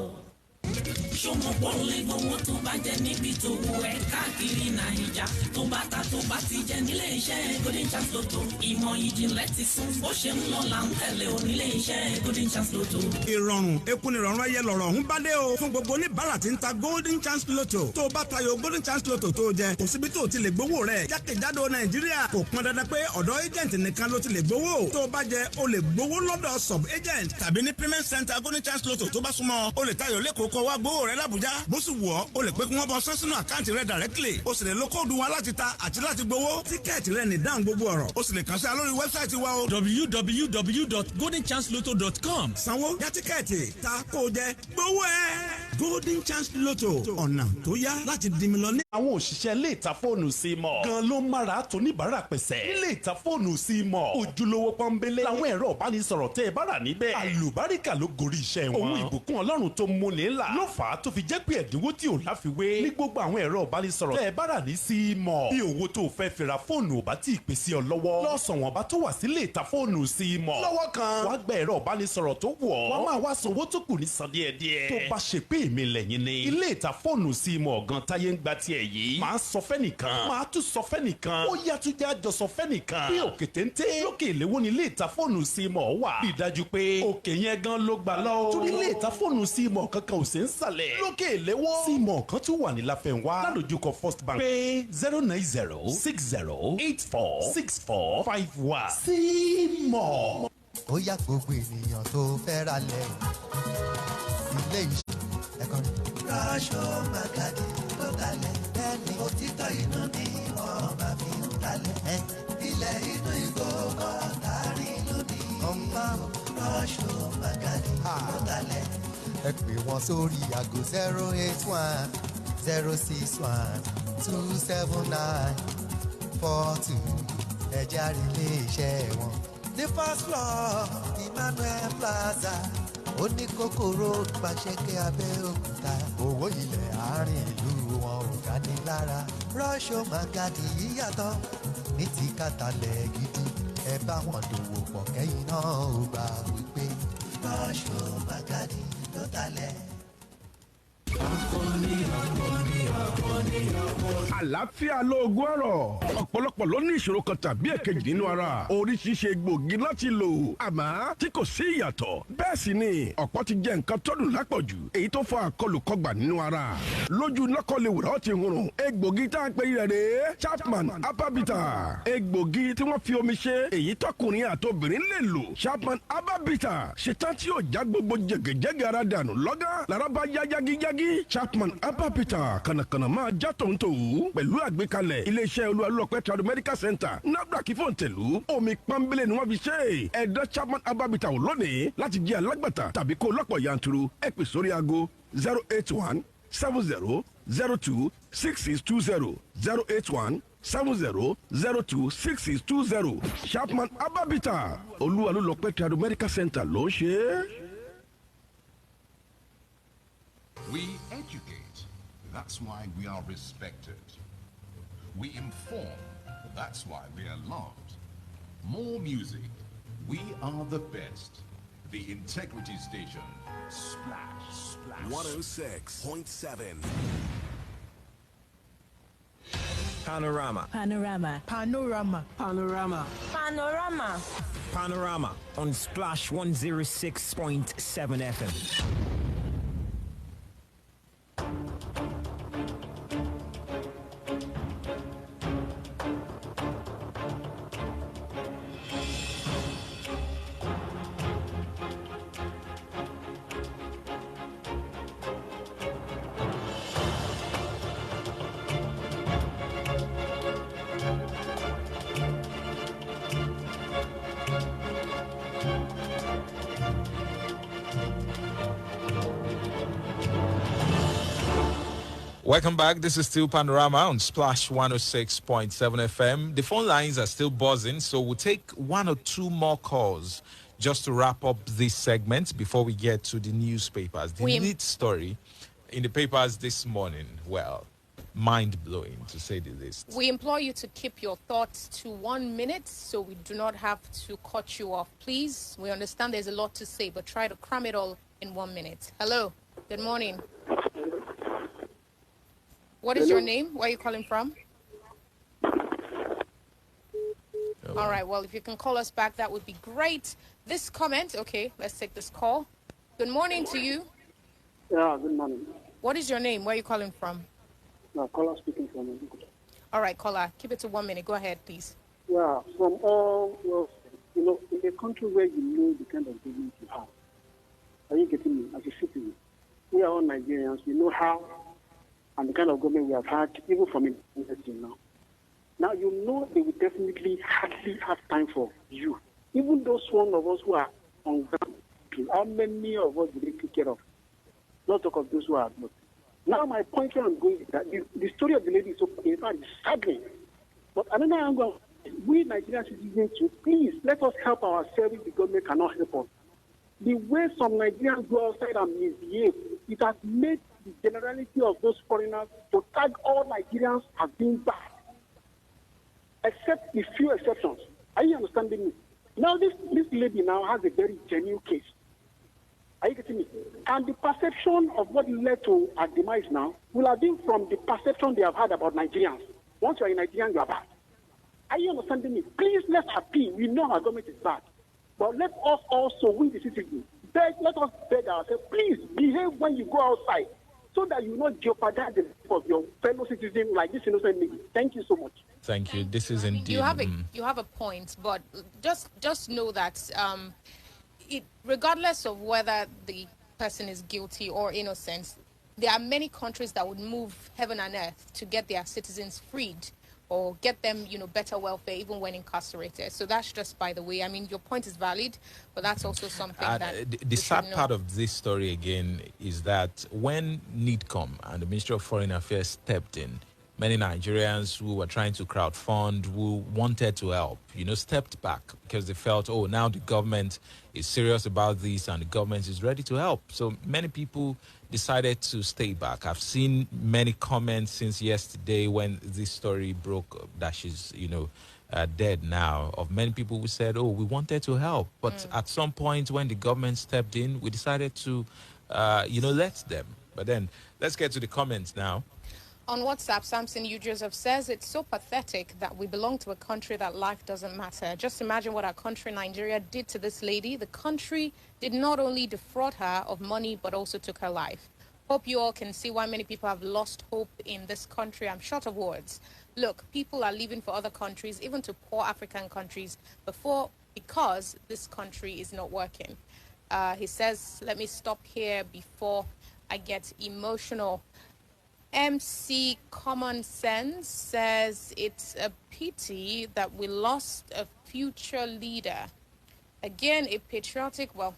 Ṣọmọ pọ́nlé gbọ́wọ́ tó bá jẹ níbi tó wù ẹ́ káàkiri Nàìjà tó bá ta tó bá ti jẹ nílé iṣẹ́ Golden Chance Lotto ìmọ̀ ìjìnlẹ̀ ti sún bó ṣe ń lọ là ń tẹ̀lé o nílé iṣẹ́ Golden Chance Lotto. ìrọ̀rùn ekun ìrọ̀rùn ayé lọ̀rọ̀ ń bá dé o fún gbogbo oníbàárà tí ń ta Golden Chance Lotto tó bá tayọ Golden Chance Lotto tó jẹ kò síbi tó ti lè gbowó rẹ̀ jákèjádò Nàìjíríà kò pọn dandan pé ọ̀dọ̀ agent nìkan ló ti lè gbowó tó bá jẹ o lè gbowó lọ́dọ̀ sub agent tàbí ní payment center Golden Chance Lotto tó bá súnmọ́ o lè tayọ lẹ́kọ̀ọ́ kó wá gbowó rẹ̀ l'Àbújá bó sì wù ọ́ o lè pé kí wọ́n bọ́ sán sínú àkáǹtì rẹ̀ directly o sì lè lo kóòdù wa láti ta àti láti gbowó tíkẹ́ẹ̀tì rẹ̀ ní dáhùn gbogbo ọ̀rọ̀ o sì lè kàn sí wa lórí wẹ́bsáìtì wa o www.goldenchancelotto.com sanwó yá tíkẹ́ẹ̀tì ta kó o jẹ gbowó ẹ̀ Golden Chance Lotto ọ̀nà tó yá láti di mílíọ̀nù. àwọn òṣìṣẹ́ ilé ìta fóònù sí mọ́ gan ló mára tó níbàárà pẹ̀sẹ̀ ilé ìta fóònù sí mọ́ ojúlówó pọ́nbélé làwọn ẹ̀rọ ìbánisọ̀rọ̀ tẹ́ ẹ bá rà níbẹ̀ àlùbáríkà ló gorí iṣẹ́ wọn ohun ìbùkún Ọlọ́run tó múni ńlá ló ló fà á tó fi jẹ́ pé ẹ̀dínwó tí ò láfiwé ní gbogbo àwọn ẹ̀rọ ìbánisọ̀rọ̀ tẹ́ ẹ bá rà ní C-More. bí owó tó fẹ́ fi ra fóònù ò bá tí ì pèsè ọ lọ́wọ́ lọ́sàn wọn bá tó wà sílé ìta fóònù C-More. lọ́wọ́ kan wàá gba ẹ̀rọ ìbánisọ̀rọ̀ tó wọ̀ ọ́ wọ́n máa wá sanwó tó kù ní san díẹ̀díẹ̀. tó bá ṣe pé èmi lẹ́yìn ni ilé ìta fóònù C-More gan táyé ń gba tiẹ̀ yìí máa sọ fẹ́nìkan máa tún sọ fẹ́nìkan ó yá tún já jọ sọ fẹ́nìkan bí òkè téńté lókè ìléwó ni ilé ìta fóònù C-More wà bí dájú pé òkè yẹn gan ló gbà lọ. torí ilé ìta fóònù C-More kankan ò sí ń sàlẹ̀ lókè ìléwó C-More kan tún wà ní Láfẹnwá ládojúkọ First Bank pé 09060846451 C-More. ó yá gbogbo ènìyàn tó fẹ́ ra lẹ̀ ilé iṣẹ́ ẹ̀kọ́ rẹ̀. Rọ́ṣọ̀ Magadi ló dalẹ̀ ẹni òtítọ́ inú ni wọ́n máa fi ń dalẹ̀ ilẹ̀ inú ìgbò kọ́tàrí lónìí. ọ̀pá Rọ́ṣọ̀ Magadi ló dalẹ̀. ẹ pè wọ́n sórí aago 081-061-279-42 ẹ járe ilé iṣẹ́ wọn. The first floor Emmanuel Plaza oníkókóró Pàṣẹkẹ́ Abẹ́òkúta owó ilẹ̀ àárín ìlú wọn ò gani lára. Rọ́ṣọ̀ Magadi yíyàtọ̀ ní ti kàtàlẹ̀ gidi ẹ bá wọn dòwò pọ̀ kẹ́yìn náà ó gbà wípé Rọ́ṣọ̀ Magadi ló talẹ̀. àlàáfíà lóògùn ọ̀rọ̀ ọ̀pọ̀lọpọ̀ ló ní ìṣòro kan tàbí èkejì nínú ara oríṣiríṣi egbògi láti lò àmọ́ tí kò sí ìyàtọ̀ bẹ́ẹ̀ sì ni ọ̀pọ̀ ti jẹ nǹkan tó dùn lápọ̀jù èyí tó fa àkọlùkọgbà nínú ara lójú lọ́kọ̀lẹ́wòrán ti hurun egbògi tá à ń pè rẹ̀ rẹ̀ Chapman Ababita egbògi tí wọ́n fi omi ṣe èyí tọkùnrin àtobìnrin lè lò Chapman Ababita ṣetán tí yóò já gbogbo jẹ̀gẹ̀jẹ̀gẹ̀ ara dànù lọ́gán lára bá yá yágíyágí Chapman Ababita kànàkànà máa já tòun pẹ̀lú àgbékalẹ̀ iléeṣẹ́ olúwalúọpẹ́ tradu medical center NAFDAC fòǹtẹ̀lù omi pọ́nbélé ni wọ́n fi ṣe ẹ̀dá Chapman Ababita ò lónìí láti jẹ́ alágbàtà tàbí kó lọ́pọ̀ yanturu ẹ pè sórí aago 081-7002-6620 081-7002-6620 Chapman Ababita olúwalúọpẹ́ tradu medical center ló ń ṣe é. We educate, that's why we are respected. We inform, that's why we are loved. More music, we are the best. The Integrity Station, Splash, 106.7. Panorama. Panorama. Panorama. Panorama. Panorama. Panorama on Splash 106.7 FM. Welcome back. This is still Panorama on Splash 106.7 FM. The phone lines are still buzzing, so we'll take one or two more calls just to wrap up this segment before we get to the newspapers. The lead story in the papers this morning, well, mind-blowing to say the least. We implore you to keep your thoughts to 1 minute so we do not have to cut you off. Please, we understand there's a lot to say, but try to cram it all in 1 minute. Hello, good morning. What is your name? Where are you calling from? All right, well, if you can call us back, that would be great. This comment, okay, let's take this call. Good morning to you. Yeah, good morning. What is your name? Where are you calling from? Caller speaking from Abuja. All right, caller, keep it to 1 minute. Go ahead, please. Yeah, from all, well, you know, in a country where you know the kind of business you have, are you getting me? As a citizen, we are all Nigerians. We know how and the kind of government we have had, even from independence now. Now, you know they will definitely hardly have time for you. Even those one of us who are on ground, how many of us do they take care of? Not talk of those who are not. Now, my point where I'm going is that the story of the lady is so, in fact, is saddening. But another angle, we Nigerian citizens, please let us help ourselves if the government cannot help us. The way some Nigerians go outside and misbehave, it has made the generality of those foreigners to tag all Nigerians as being bad, except the few exceptions. Are you understanding me? Now, this lady now has a very genuine case. Are you getting me? And the perception of what led to her demise now will have been from the perception they have had about Nigerians. Once you are a Nigerian, you are bad. Are you understanding me? Please, let's appeal. We know our government is bad. But let us also, we the citizens, let us beg ourselves, please behave when you go outside so that you not jeopardize the life of your fellow citizens like this innocent lady. Thank you so much. Thank you. This is indeed... You have a point, but just know that regardless of whether the person is guilty or innocent, there are many countries that would move heaven and earth to get their citizens freed or get them, better welfare even when incarcerated. So that's just by the way. I mean, your point is valid, but that's also something that... The sad part of this story, again, is that when NIDCOM and the Ministry of Foreign Affairs stepped in, many Nigerians who were trying to crowdfund, who wanted to help, stepped back because they felt, oh, now the government is serious about this and the government is ready to help. So many people decided to stay back. I've seen many comments since yesterday when this story broke that she's, dead now, of many people who said, oh, we wanted to help. But at some point when the government stepped in, we decided to, let them. But then let's get to the comments now. On WhatsApp, Samson U. Joseph says, it's so pathetic that we belong to a country that life doesn't matter. Just imagine what our country, Nigeria, did to this lady. The country did not only defraud her of money, but also took her life. Hope you all can see why many people have lost hope in this country. I'm short of words. Look, people are leaving for other countries, even to poor African countries, because this country is not working. He says, let me stop here before I get emotional. MC Common Sense says it's a pity that we lost a future leader. Again, a patriotic, well,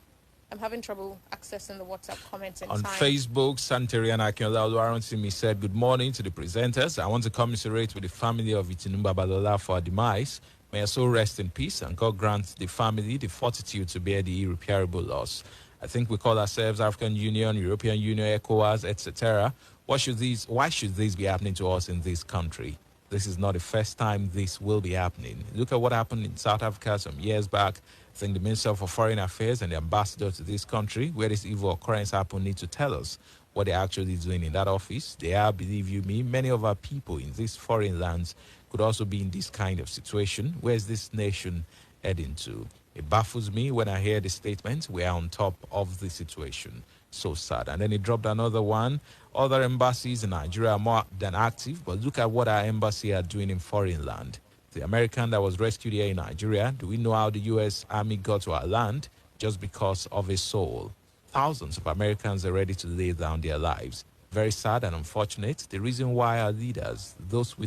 I'm having trouble accessing the WhatsApp comments in On time. Facebook, Santerian Akinola Oluwarantimi said, good morning to the presenters. I want to commiserate with the family of Itinumba Balola for her demise. May her soul rest in peace and God grant the family the fortitude to bear the irreparable loss. I think we call ourselves African Union, European Union, ECOWAS, etc. Why should these be happening to us in this country? This is not the first time this will be happening. Look at what happened in South Africa some years back. I think the Minister for Foreign Affairs and the ambassador to this country, where this evil occurrence happened, need to tell us what they're actually doing in that office. They are, believe you me, many of our people in these foreign lands could also be in this kind of situation. Where's this nation heading to? It baffles me when I hear the statement, we are on top of the situation. So sad. And then he dropped another one. Other embassies in Nigeria are more than active, but look at what our embassy are doing in foreign land. The American that was rescued here in Nigeria, do we know how the U.S. Army got to our land? Just because of a soul. Thousands of Americans are ready to lay down their lives. Very sad and unfortunate. The reason why our leaders, those who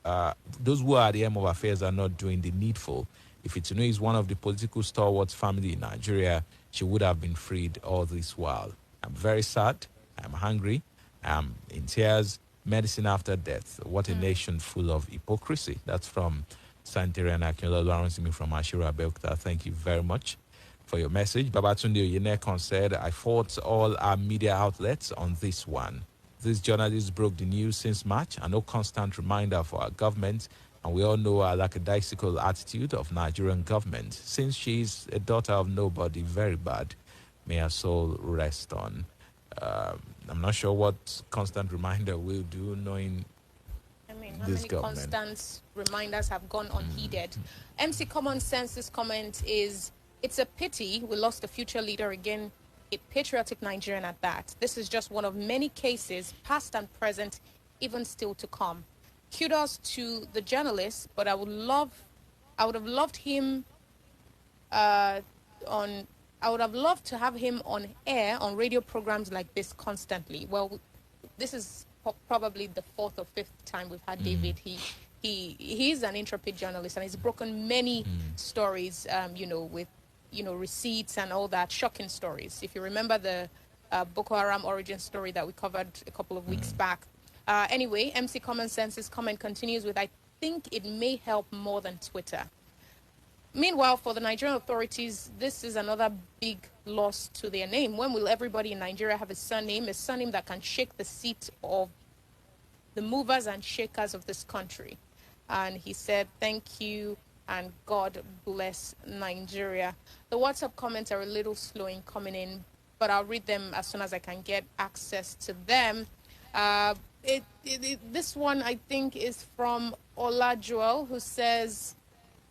are at the helm of affairs, are not doing the needful. If Itunu is one of the political stalwarts family in Nigeria, she would have been freed all this while. I'm very sad. I'm hungry. I'm in tears. Medicine after death. What a nation full of hypocrisy. That's from Santerian Akinola Oluwarantimi from Ashira Abeokuta. Thank you very much for your message. Babatunde Oyenekon said, I fought all our media outlets on this one. These journalists broke the news since March, and no constant reminder for our government. And we all know our lackadaisical attitude of Nigerian government. Since she's a daughter of nobody, very bad. May her soul rest on. I'm not sure what constant reminder will do, knowing how this many government. constant reminders have gone unheeded. MC Common Sense's comment is, it's a pity we lost a future leader again, a patriotic Nigerian at that. This is just one of many cases, past and present, even still to come. Kudos to the journalist, but I would have loved him I would have loved to have him on air on radio programs like this constantly. Well, this is probably the fourth or fifth time we've had David. He's an intrepid journalist, and he's broken many stories, with, receipts and all that, shocking stories. If you remember the Boko Haram origin story that we covered a couple of weeks back. Anyway, MC Common Sense's comment continues with, I think it may help more than Twitter. Meanwhile, for the Nigerian authorities, this is another big loss to their name. When will everybody in Nigeria have a surname that can shake the seat of the movers and shakers of this country? And he said, thank you and God bless Nigeria. The WhatsApp comments are a little slow in coming in, but I'll read them as soon as I can get access to them. This one, I think, is from Ola Joel, who says,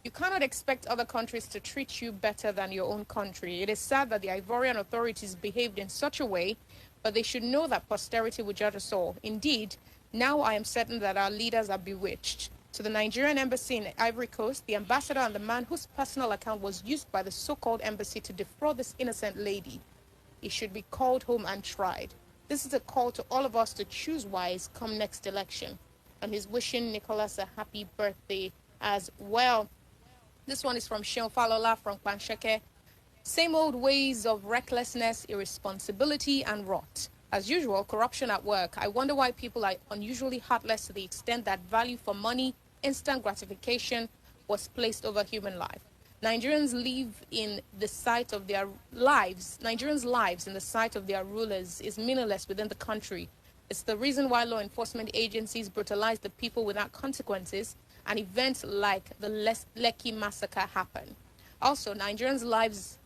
you cannot expect other countries to treat you better than your own country. It is sad that the Ivorian authorities behaved in such a way, but they should know that posterity will judge us all. Indeed, now I am certain that our leaders are bewitched. To the Nigerian embassy in Ivory Coast, the ambassador and the man whose personal account was used by the so-called embassy to defraud this innocent lady, he should be called home and tried. This is a call to all of us to choose wise come next election. And he's wishing Nicholas a happy birthday as well. This one is from Sheon Falola from Pansheke. Same old ways of recklessness, irresponsibility, and rot. As usual, corruption at work. I wonder why people are unusually heartless to the extent that value for money, instant gratification, was placed over human life. Nigerians live in the sight of their lives. Nigerians' lives in the sight of their rulers is meaningless within the country. It's the reason why law enforcement agencies brutalize the people without consequences, and events like the Lekki massacre happen. Also, Nigerians' lives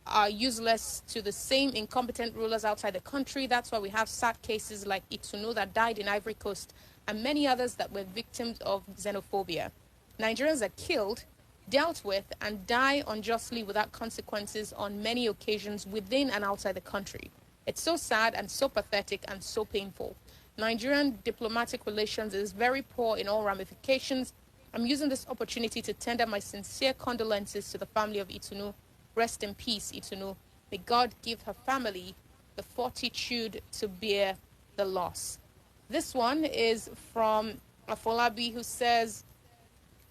are useless to the same incompetent rulers outside the country. That's why we have sad cases like Itunu that died in Ivory Coast and many others that were victims of xenophobia. Nigerians are killed, dealt with, and die unjustly without consequences on many occasions within and outside the country. It's so sad and so pathetic and so painful. Nigerian diplomatic relations is very poor in all ramifications. I'm using this opportunity to tender my sincere condolences to the family of Itunu. Rest in peace, Itunu. May God give her family the fortitude to bear the loss. This one is from Afolabi, who says,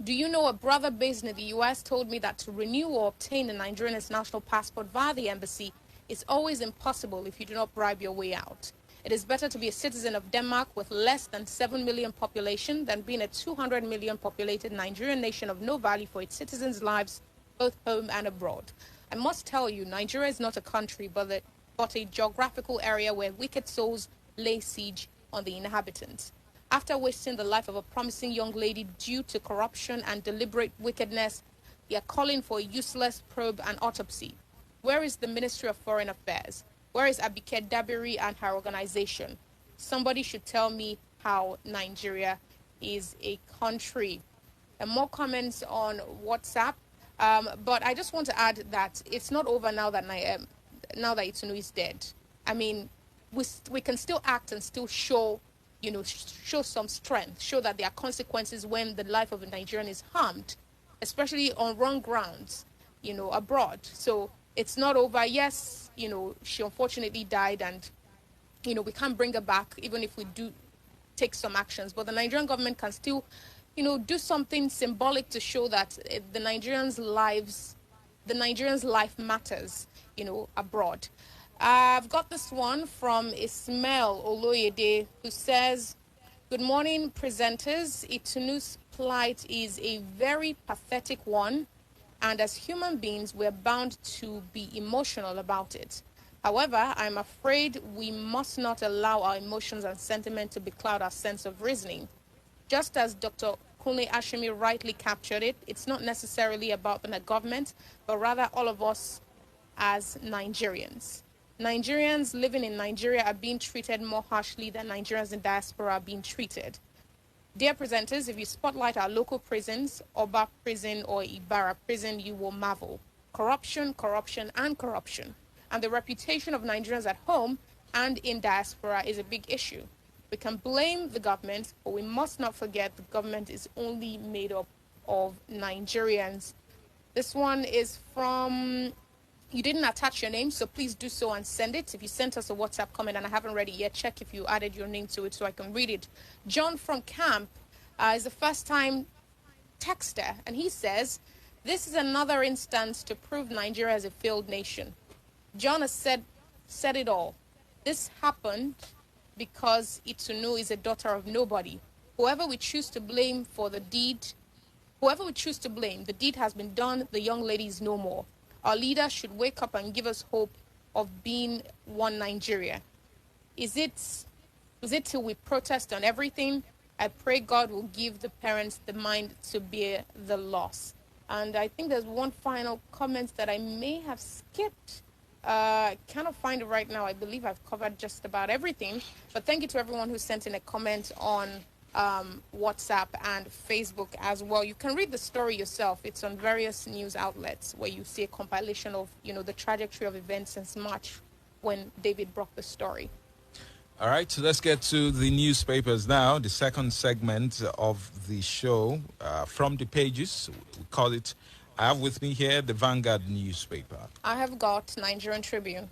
do you know a brother based in the U.S. told me that to renew or obtain a Nigerian national passport via the embassy is always impossible if you do not bribe your way out. It is better to be a citizen of Denmark with less than 7 million population than being a 200 million populated Nigerian nation of no value for its citizens' lives, both home and abroad. I must tell you, Nigeria is not a country, but a geographical area where wicked souls lay siege on the inhabitants. After wasting the life of a promising young lady due to corruption and deliberate wickedness, they are calling for a useless probe and autopsy. Where is the Ministry of Foreign Affairs? Where is Abike Dabiri and her organization? Somebody should tell me how Nigeria is a country. And more comments on WhatsApp. But I just want to add that it's not over now that Itunu is dead. I mean, we can still act and still show some strength, show that there are consequences when the life of a Nigerian is harmed, especially on wrong grounds, abroad. So it's not over. Yes, she unfortunately died, and, we can't bring her back, even if we do take some actions. But the Nigerian government can still, do something symbolic to show that the Nigerians' life matters, abroad. I've got this one from Ismail Oloyede, who says, good morning, presenters. Itunu's plight is a very pathetic one, and as human beings, we're bound to be emotional about it. However, I'm afraid we must not allow our emotions and sentiment to becloud our sense of reasoning. Just as Dr. Kunle Ashimi rightly captured it, it's not necessarily about the government, but rather all of us as Nigerians. Nigerians living in Nigeria are being treated more harshly than Nigerians in diaspora are being treated. Dear presenters, if you spotlight our local prisons, Oba prison or Ibarra prison, you will marvel. Corruption, corruption, and corruption. And the reputation of Nigerians at home and in diaspora is a big issue. We can blame the government, but we must not forget the government is only made up of Nigerians. This one is from... You didn't attach your name, so please do so and send it. If you sent us a WhatsApp comment and I haven't read it yet, check if you added your name to it so I can read it. John from Camp is a first-time texter, and he says, this is another instance to prove Nigeria as a failed nation. John has said it all. This happened because Itunu is a daughter of nobody. Whoever we choose to blame for the deed Whoever we choose to blame, the deed has been done. The young lady is no more. Our leaders should wake up and give us hope of being one Nigeria. Is it till we protest on everything? I pray God will give the parents the mind to bear the loss. And I think there's one final comment that I may have skipped. Cannot find it right now. I believe I've covered just about everything. But thank you to everyone who sent in a comment on WhatsApp and Facebook as well. You can read the story yourself. It's on various news outlets where you see a compilation of, the trajectory of events since March when David broke the story. All right, so let's get to the newspapers now. The second segment of the show, From the Pages, we call it. I have with me here the Vanguard newspaper. I have got Nigerian Tribune.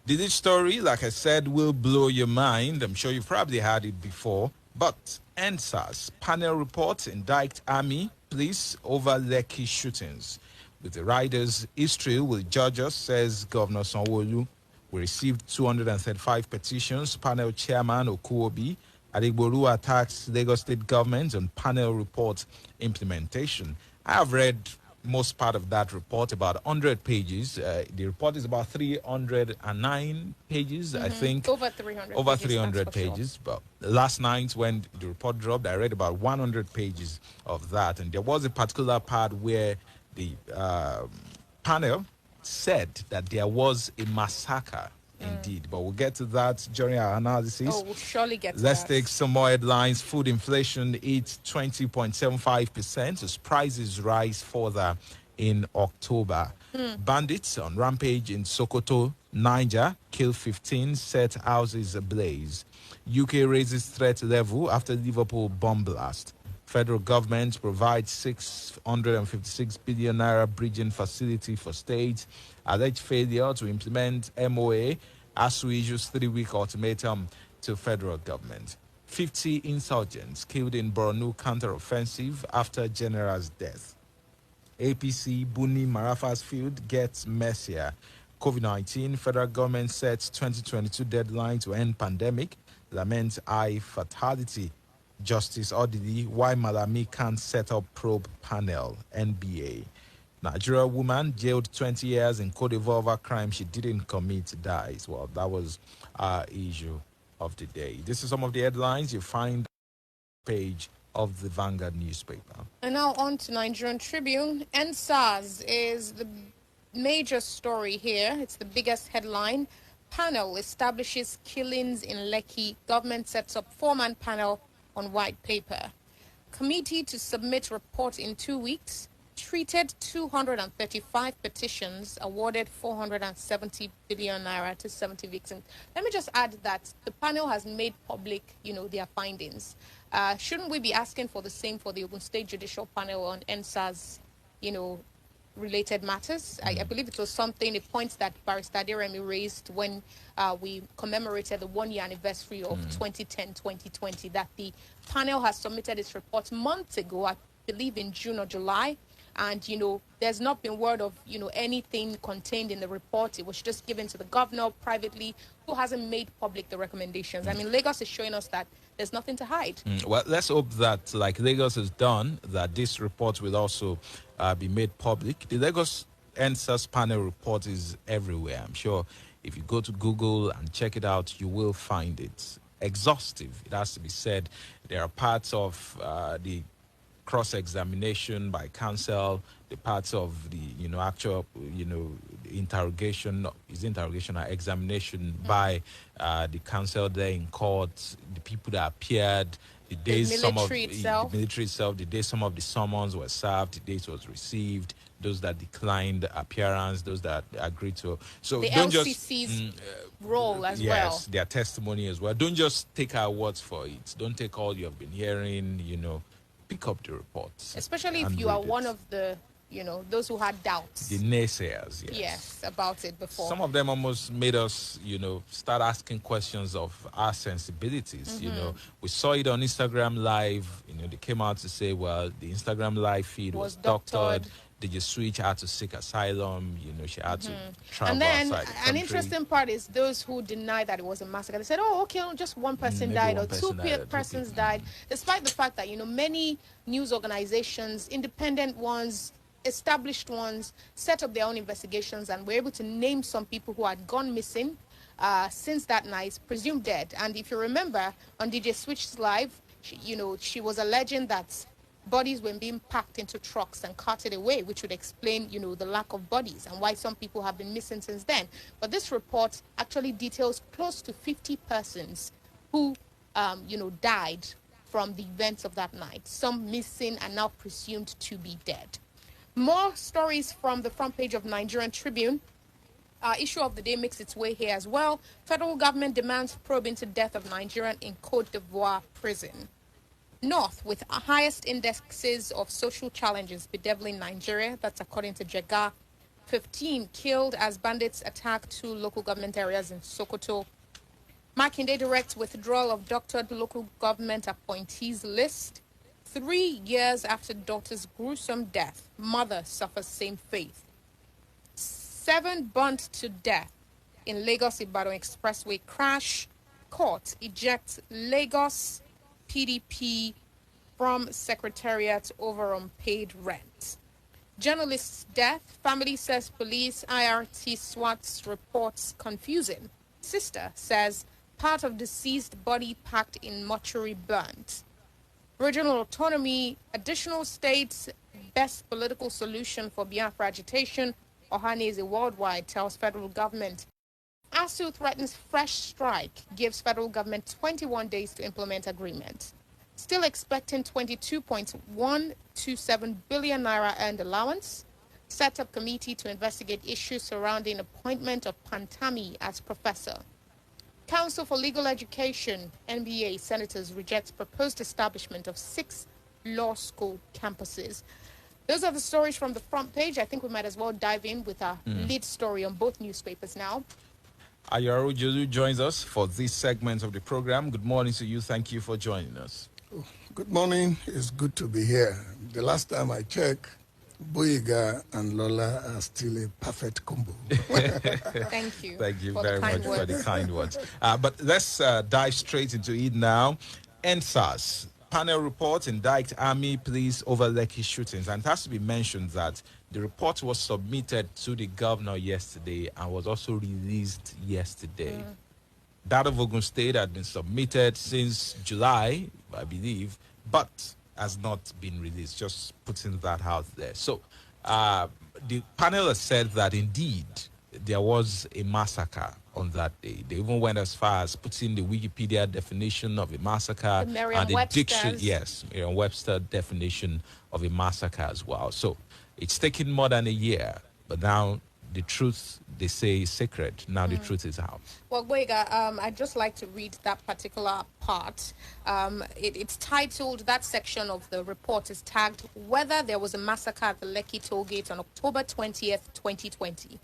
This story, like I said, will blow your mind. I'm sure you've probably heard it before. But NSAS panel report indict army, police over Lekki shootings. With the riders, history will judge us, says Governor Sanwo-Olu. We received 235 petitions. Panel chairman Okuobi Adegboru attacks Lagos state government on panel report implementation. I have read most part of that report, about 100 pages. The report is about 309 pages, I think. Over 300 Over pages, 300 pages. Sure. But last night when the report dropped, I read about 100 pages of that. And there was a particular part where the panel said that there was a massacre indeed, but we'll get to that during our analysis. Oh, we'll surely get to Let's that. take some more headlines. Food inflation hits 20.75% as prices rise further in October. Bandits on rampage in Sokoto, Niger, kill 15, set houses ablaze. UK raises threat level after Liverpool bomb blast. Federal government provides 656 billion naira bridging facility for states. Alleged failure to implement MOA. ASU issues 3-week ultimatum to federal government. 50 insurgents killed in Borno counter-offensive after general's death. APC Buni Marafa's field gets messier. COVID-19, federal government sets 2022 deadline to end pandemic. Laments high fatality. Justice Odili, why Malami can't set up probe panel, NBA. Nigeria woman jailed 20 years in Cote d'Ivoire over crime she didn't commit, dies. Well, that was our issue of the day. This is some of the headlines you find on the page of the Vanguard newspaper. And now on to Nigerian Tribune. NSAS is the major story here. It's the biggest headline. Panel establishes killings in Lekki. Government sets up four-man panel on white paper. Committee to submit report in 2 weeks. Treated 235 petitions. Awarded 470 billion naira to 70 victims. Let me just add that the panel has made public, their findings. Shouldn't we be asking for the same for the Ogun State Judicial Panel on NSAS, related matters? I believe it was something, a point that Barrister Aderemi raised when we commemorated the 1-year anniversary of 2010-2020, that the panel has submitted its report months ago, I believe in June or July. And, there's not been word of, anything contained in the report. It was just given to the governor privately, who hasn't made public the recommendations. I mean, Lagos is showing us that there's nothing to hide. Well, let's hope that, like Lagos has done, that this report will also be made public. The Lagos NSAS panel report is everywhere. I'm sure if you go to Google and check it out, you will find it. Exhaustive, it has to be said. There are parts of the cross-examination by counsel, the parts of the, actual, interrogation or examination by the counsel there in court, the people that appeared, the days the military itself, the day some of the summons were served, the date was received, those that declined appearance, those that agreed to. So the don't LCC's role as well. Yes, their testimony as well. Don't just take our words for it. Don't take all you have been hearing, pick up the reports. Especially if you are one of the, those who had doubts. The naysayers, yes, about it before. Some of them almost made us, start asking questions of our sensibilities. We saw it on Instagram Live. They came out to say, well, the Instagram Live feed was doctored. Did you switch? Had to seek asylum. She had to travel And then outside the an country. interesting part is those who deny that it was a massacre. They said, "Oh, okay, just one person Maybe died, one or person died, or two persons people. died," despite the fact that many news organizations, independent ones, established ones, set up their own investigations and were able to name some people who had gone missing since that night, presumed dead. And if you remember, on DJ Switch's live, she was alleging that bodies were being packed into trucks and carted away, which would explain, the lack of bodies and why some people have been missing since then. But this report actually details close to 50 persons who, died from the events of that night. Some missing and now presumed to be dead. More stories from the front page of Nigerian Tribune. Issue of the day makes its way here as well. Federal government demands probe into death of Nigerian in Côte d'Ivoire prison. North with highest indexes of social challenges bedeviling Nigeria. That's according to Jega. 15 killed as bandits attack 2 local government areas in Sokoto. Makinde directs withdrawal of doctored local government appointees list. 3 years after daughter's gruesome death, mother suffers same fate. 7 burnt to death in Lagos-Ibadan Expressway crash. Court ejects Lagos PDP from Secretariat over unpaid rent. Journalist's death. Family says police IRT SWAT's reports confusing. Sister says part of deceased body packed in mortuary burnt. Regional autonomy. Additional states best political solution for Biafra agitation. Ohaneze worldwide tells federal government. ASU threatens fresh strike, gives federal government 21 days to implement agreement. Still expecting 22.127 billion naira earned allowance. Set up committee to investigate issues surrounding appointment of Pantami as professor. Council for Legal Education, NBA senators rejects proposed establishment of 6 law school campuses. Those are the stories from the front page. I think we might as well dive in with our lead story on both newspapers now. Ayaru Jozu joins us for this segment of the program. Good morning to you. Thank you for joining us. Good morning. It's good to be here. The last time I checked, Boyega and Lola are still a perfect combo. Thank you. Thank you very much for the kind words. But let's dive straight into it now. NSAS panel report indict army police over Lekki shootings, and it has to be mentioned that the report was submitted to the governor yesterday and was also released yesterday. That of Ogun State had been submitted since July, I believe, but has not been released. Just putting that out there. So the panel has said that indeed there was a massacre on that day. They even went as far as putting the Wikipedia definition of a massacre and the dictionary, Merriam-Webster definition of a massacre as well. So it's taken more than a year, but now the truth, they say, is sacred. Now the truth is out. Well, Boyega, I'd just like to read that particular part. It's titled, that section of the report is tagged, Whether There Was a Massacre at the Lekki Tollgate on October 20th, 2020.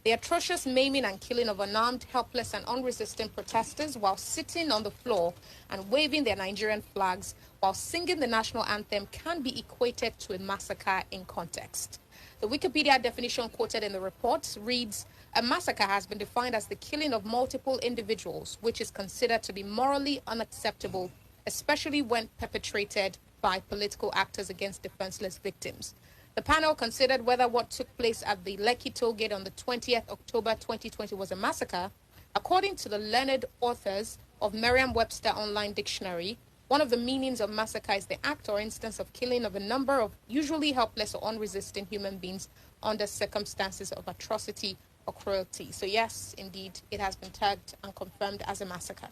The atrocious maiming and killing of unarmed, helpless, and unresisting protesters while sitting on the floor and waving their Nigerian flags while singing the national anthem can be equated to a massacre in context. The Wikipedia definition quoted in the report reads, a massacre has been defined as the killing of multiple individuals, which is considered to be morally unacceptable, especially when perpetrated by political actors against defenseless victims. The panel considered whether what took place at the Lekki Tollgate on the 20th October 2020 was a massacre. According to the learned authors of Merriam-Webster Online Dictionary, one of the meanings of massacre is the act or instance of killing of a number of usually helpless or unresisting human beings under circumstances of atrocity or cruelty. So yes, indeed, it has been tagged and confirmed as a massacre.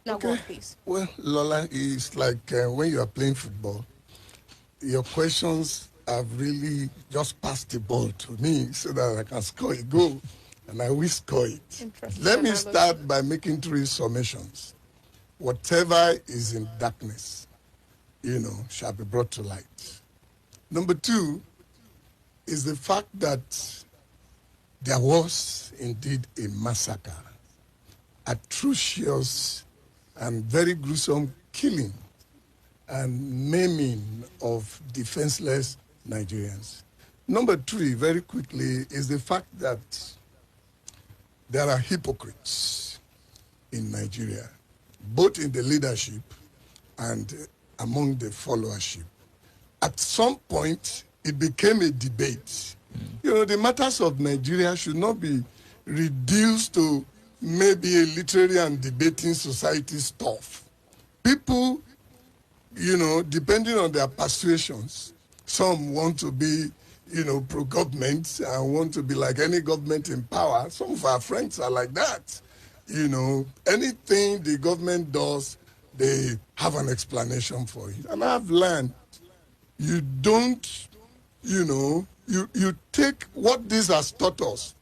Now go on, please. Well, Lola, it's like when you are playing football, your questions have really just passed the ball to me so that I can score a goal, and I will score it. Let me start by making 3 summations. Whatever is in darkness, shall be brought to light. Number 2 is the fact that there was indeed a massacre, atrocious and very gruesome killing and maiming of defenseless Nigerians. Number three, very quickly, is the fact that there are hypocrites in Nigeria, both in the leadership and among the followership. At some point, it became a debate. You know, the matters of Nigeria should not be reduced to maybe a literary and debating society stuff. People, you know, depending on their persuasions, some want to be, you know, pro-government and want to be like any government in power. Some of our friends are like that. You know, anything the government does, they have an explanation for it. And I've learned, you don't, you know, you take what this has taught us,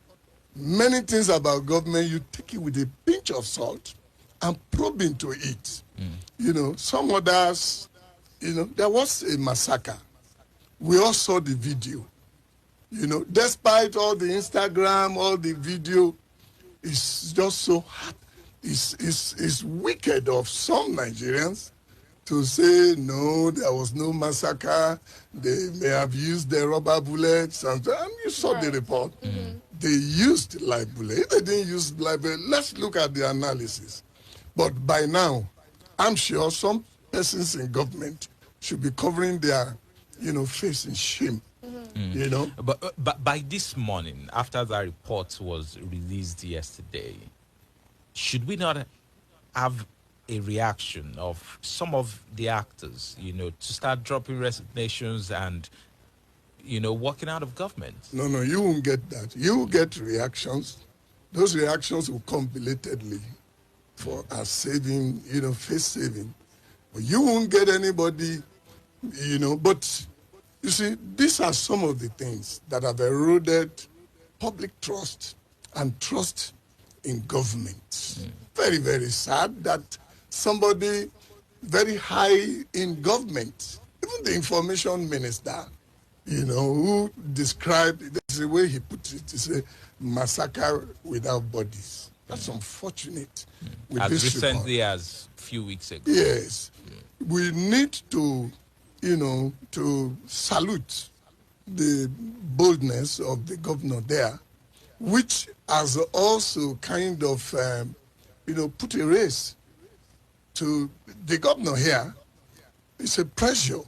many things about government, you take it with a pinch of salt and probe into it. You know, some others, you know, there was a massacre. We all saw the video. You know, despite all the Instagram, all the video, it's just so hard. It's wicked of some Nigerians to say, no, there was no massacre. They may have used the rubber bullets. And you saw the report. They used live bullets. If they didn't use live bullets, let's look at the analysis. But by now, I'm sure some persons in government should be covering their, you know, face in shame. You know? But by this morning, after that report was released yesterday, should we not have a reaction of some of the actors, you know, to start dropping resignations and, you know, walking out of government? No, you won't get that. You will get reactions. Those reactions will come belatedly for us saving, you know, face saving. But you won't get anybody, you know, but you see, these are some of the things that have eroded public trust and trust in government. Very, very sad that somebody very high in government, even the information minister, you know, who described, that's the way he put it, it's a massacre without bodies. That's unfortunate. With As this recently report. as a few weeks ago. Yes. We need to, you know, to salute the boldness of the governor there, which has also kind of, you know, put a race to the governor here. It's a pressure.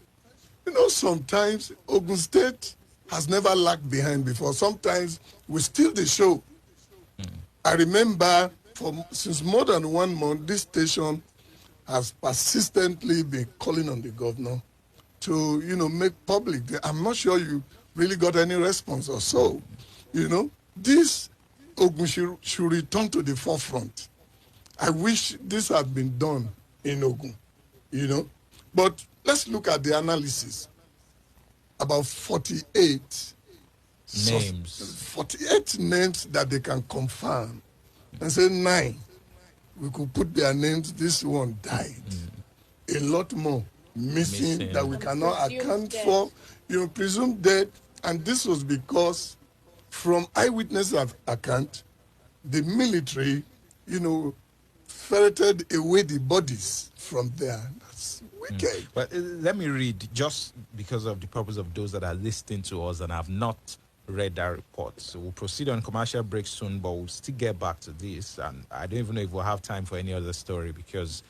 You know, sometimes Ogun State has never lagged behind before. Sometimes we steal the show. I remember since more than 1 month, this station has persistently been calling on the governor to, you know, make public. I'm not sure you really got any response or so. You know, this Ogun should return to the forefront. I wish this had been done in Ogun, you know. But let's look at the analysis. About 48 names. 48 names that they can confirm. And say 9. We could put their names, this one died. A lot more missing that we cannot account for. You know, presumed dead. And this was because from eyewitness account, the military, you know, ferreted away the bodies from there. That's wicked. But let me read, just because of the purpose of those that are listening to us and have not read that report. So we'll proceed on commercial break soon, but we'll still get back to this. And I don't even know if we'll have time for any other story because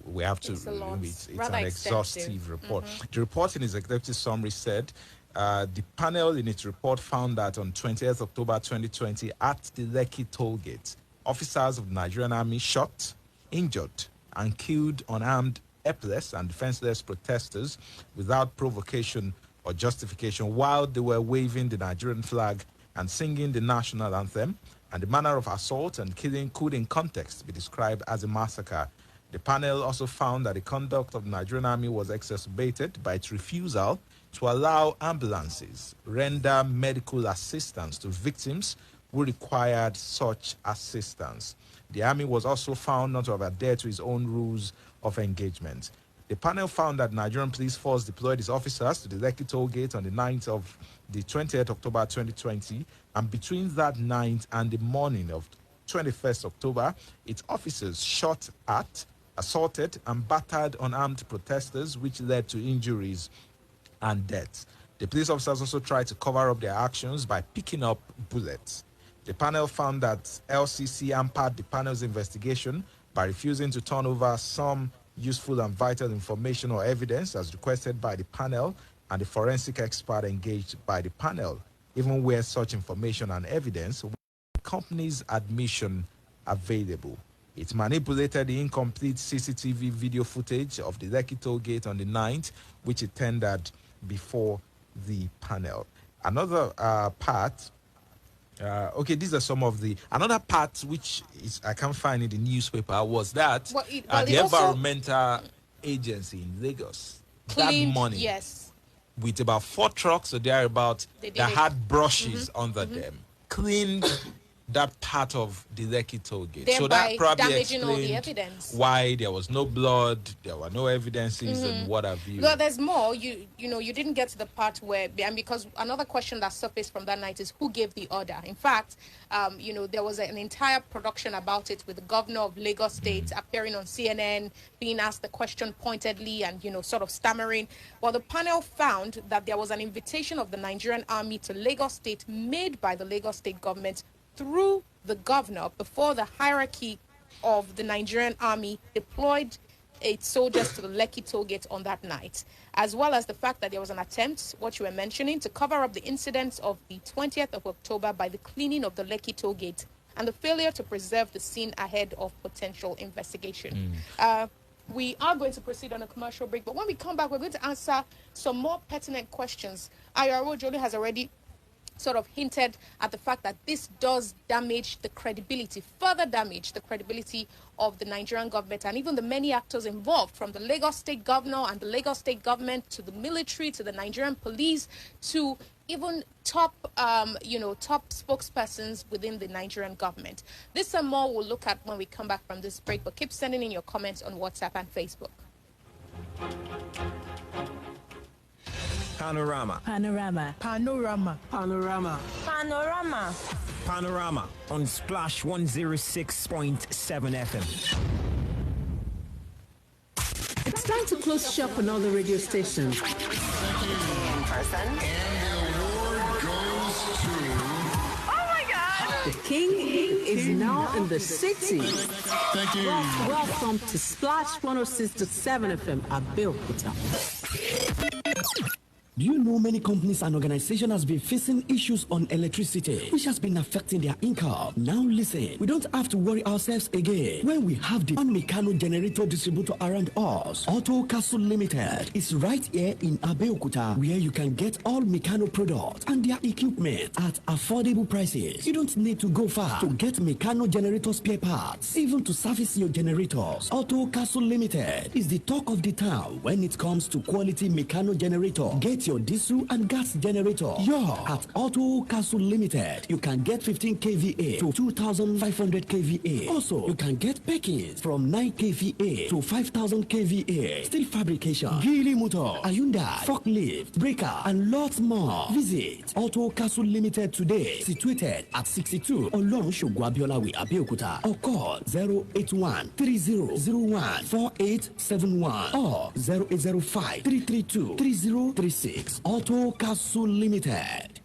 we have to. It's an exhaustive report. The report in its executive summary said the panel in its report found that on 20th October 2020 at the Lekki toll gate, officers of the Nigerian Army shot, injured, and killed unarmed, helpless, and defenseless protesters without provocation or justification while they were waving the Nigerian flag and singing the national anthem, and the manner of assault and killing could in context be described as a massacre. The panel also found that the conduct of the Nigerian Army was exacerbated by its refusal to allow ambulances render medical assistance to victims who required such assistance. The Army was also found not to have adhered to its own rules of engagement. The panel found that Nigerian police force deployed its officers to the Lekki toll gate on the 9th of the 20th October 2020, and between that night and the morning of 21st October, its officers shot at, assaulted, and battered unarmed protesters, which led to injuries and deaths. The police officers also tried to cover up their actions by picking up bullets. The panel found that LCC hampered the panel's investigation by refusing to turn over some useful and vital information or evidence as requested by the panel and the forensic expert engaged by the panel, even where such information and evidence were the company's admission available. It manipulated the incomplete CCTV video footage of the Lekki toll gate on the 9th, which it tendered before the panel. Another part, okay, these are some of the, another part which is I can't find in the newspaper was that the environmental agency in Lagos, cleaned, that morning, yes, with about 4 trucks or thereabout that had brushes under them, cleaned that part of the Lekki toll gate. Thereby so that probably damaging all the explained evidence. why there was no blood, there were no evidences, and what have you. Well, there's more. You know, you didn't get to the part where, and because another question that surfaced from that night is who gave the order. In fact, you know, there was an entire production about it with the governor of Lagos State appearing on CNN, being asked the question pointedly and, you know, sort of stammering. Well, the panel found that there was an invitation of the Nigerian army to Lagos State made by the Lagos State government through the governor before the hierarchy of the Nigerian army deployed its soldiers to the Lekki toll gate on that night, as well as the fact that there was an attempt, what you were mentioning, to cover up the incidents of the 20th of October by the cleaning of the Lekki toll gate and the failure to preserve the scene ahead of potential investigation. We are going to proceed on a commercial break, but when we come back, we're going to answer some more pertinent questions. IRO Jolie has already sort of hinted at the fact that this does damage the credibility, further damage the credibility of the Nigerian government and even the many actors involved, from the Lagos State governor and the Lagos State government to the military to the Nigerian police to even top, top spokespersons within the Nigerian government. This and more we'll look at when we come back from this break, but keep sending in your comments on WhatsApp and Facebook. Panorama. Panorama. Panorama. Panorama. Panorama. Panorama on Splash 106.7 FM. It's time to close shop on all the radio stations. In person. And the award goes to... Oh my God! The king is now in the city. Thank you. Welcome to Splash 106.7 FM Abeokuta. Do you know many companies and organizations have been facing issues on electricity, which has been affecting their income? Now listen, we don't have to worry ourselves again when we have the Mecano generator distributor around us. Auto Castle Limited is right here in Abeokuta, where you can get all Mecano products and their equipment at affordable prices. You don't need to go far to get Mecano generator spare parts, even to service your generators. Auto Castle Limited is the talk of the town when it comes to quality Mecano generator. Get your diesel and gas generator. At Auto Castle Limited, you can get 15 kVA to 2,500 kVA. Also, you can get packings from 9 kVA to 5,000 kVA. Steel fabrication, Geely motor, Hyundai, forklift, breaker, and lots more. Visit Auto Castle Limited today, situated at 62 Olorun Shogwabiola Way, Abeokuta, or call 081-3001-4871 or 0805-332-3036. Auto Castle Limited.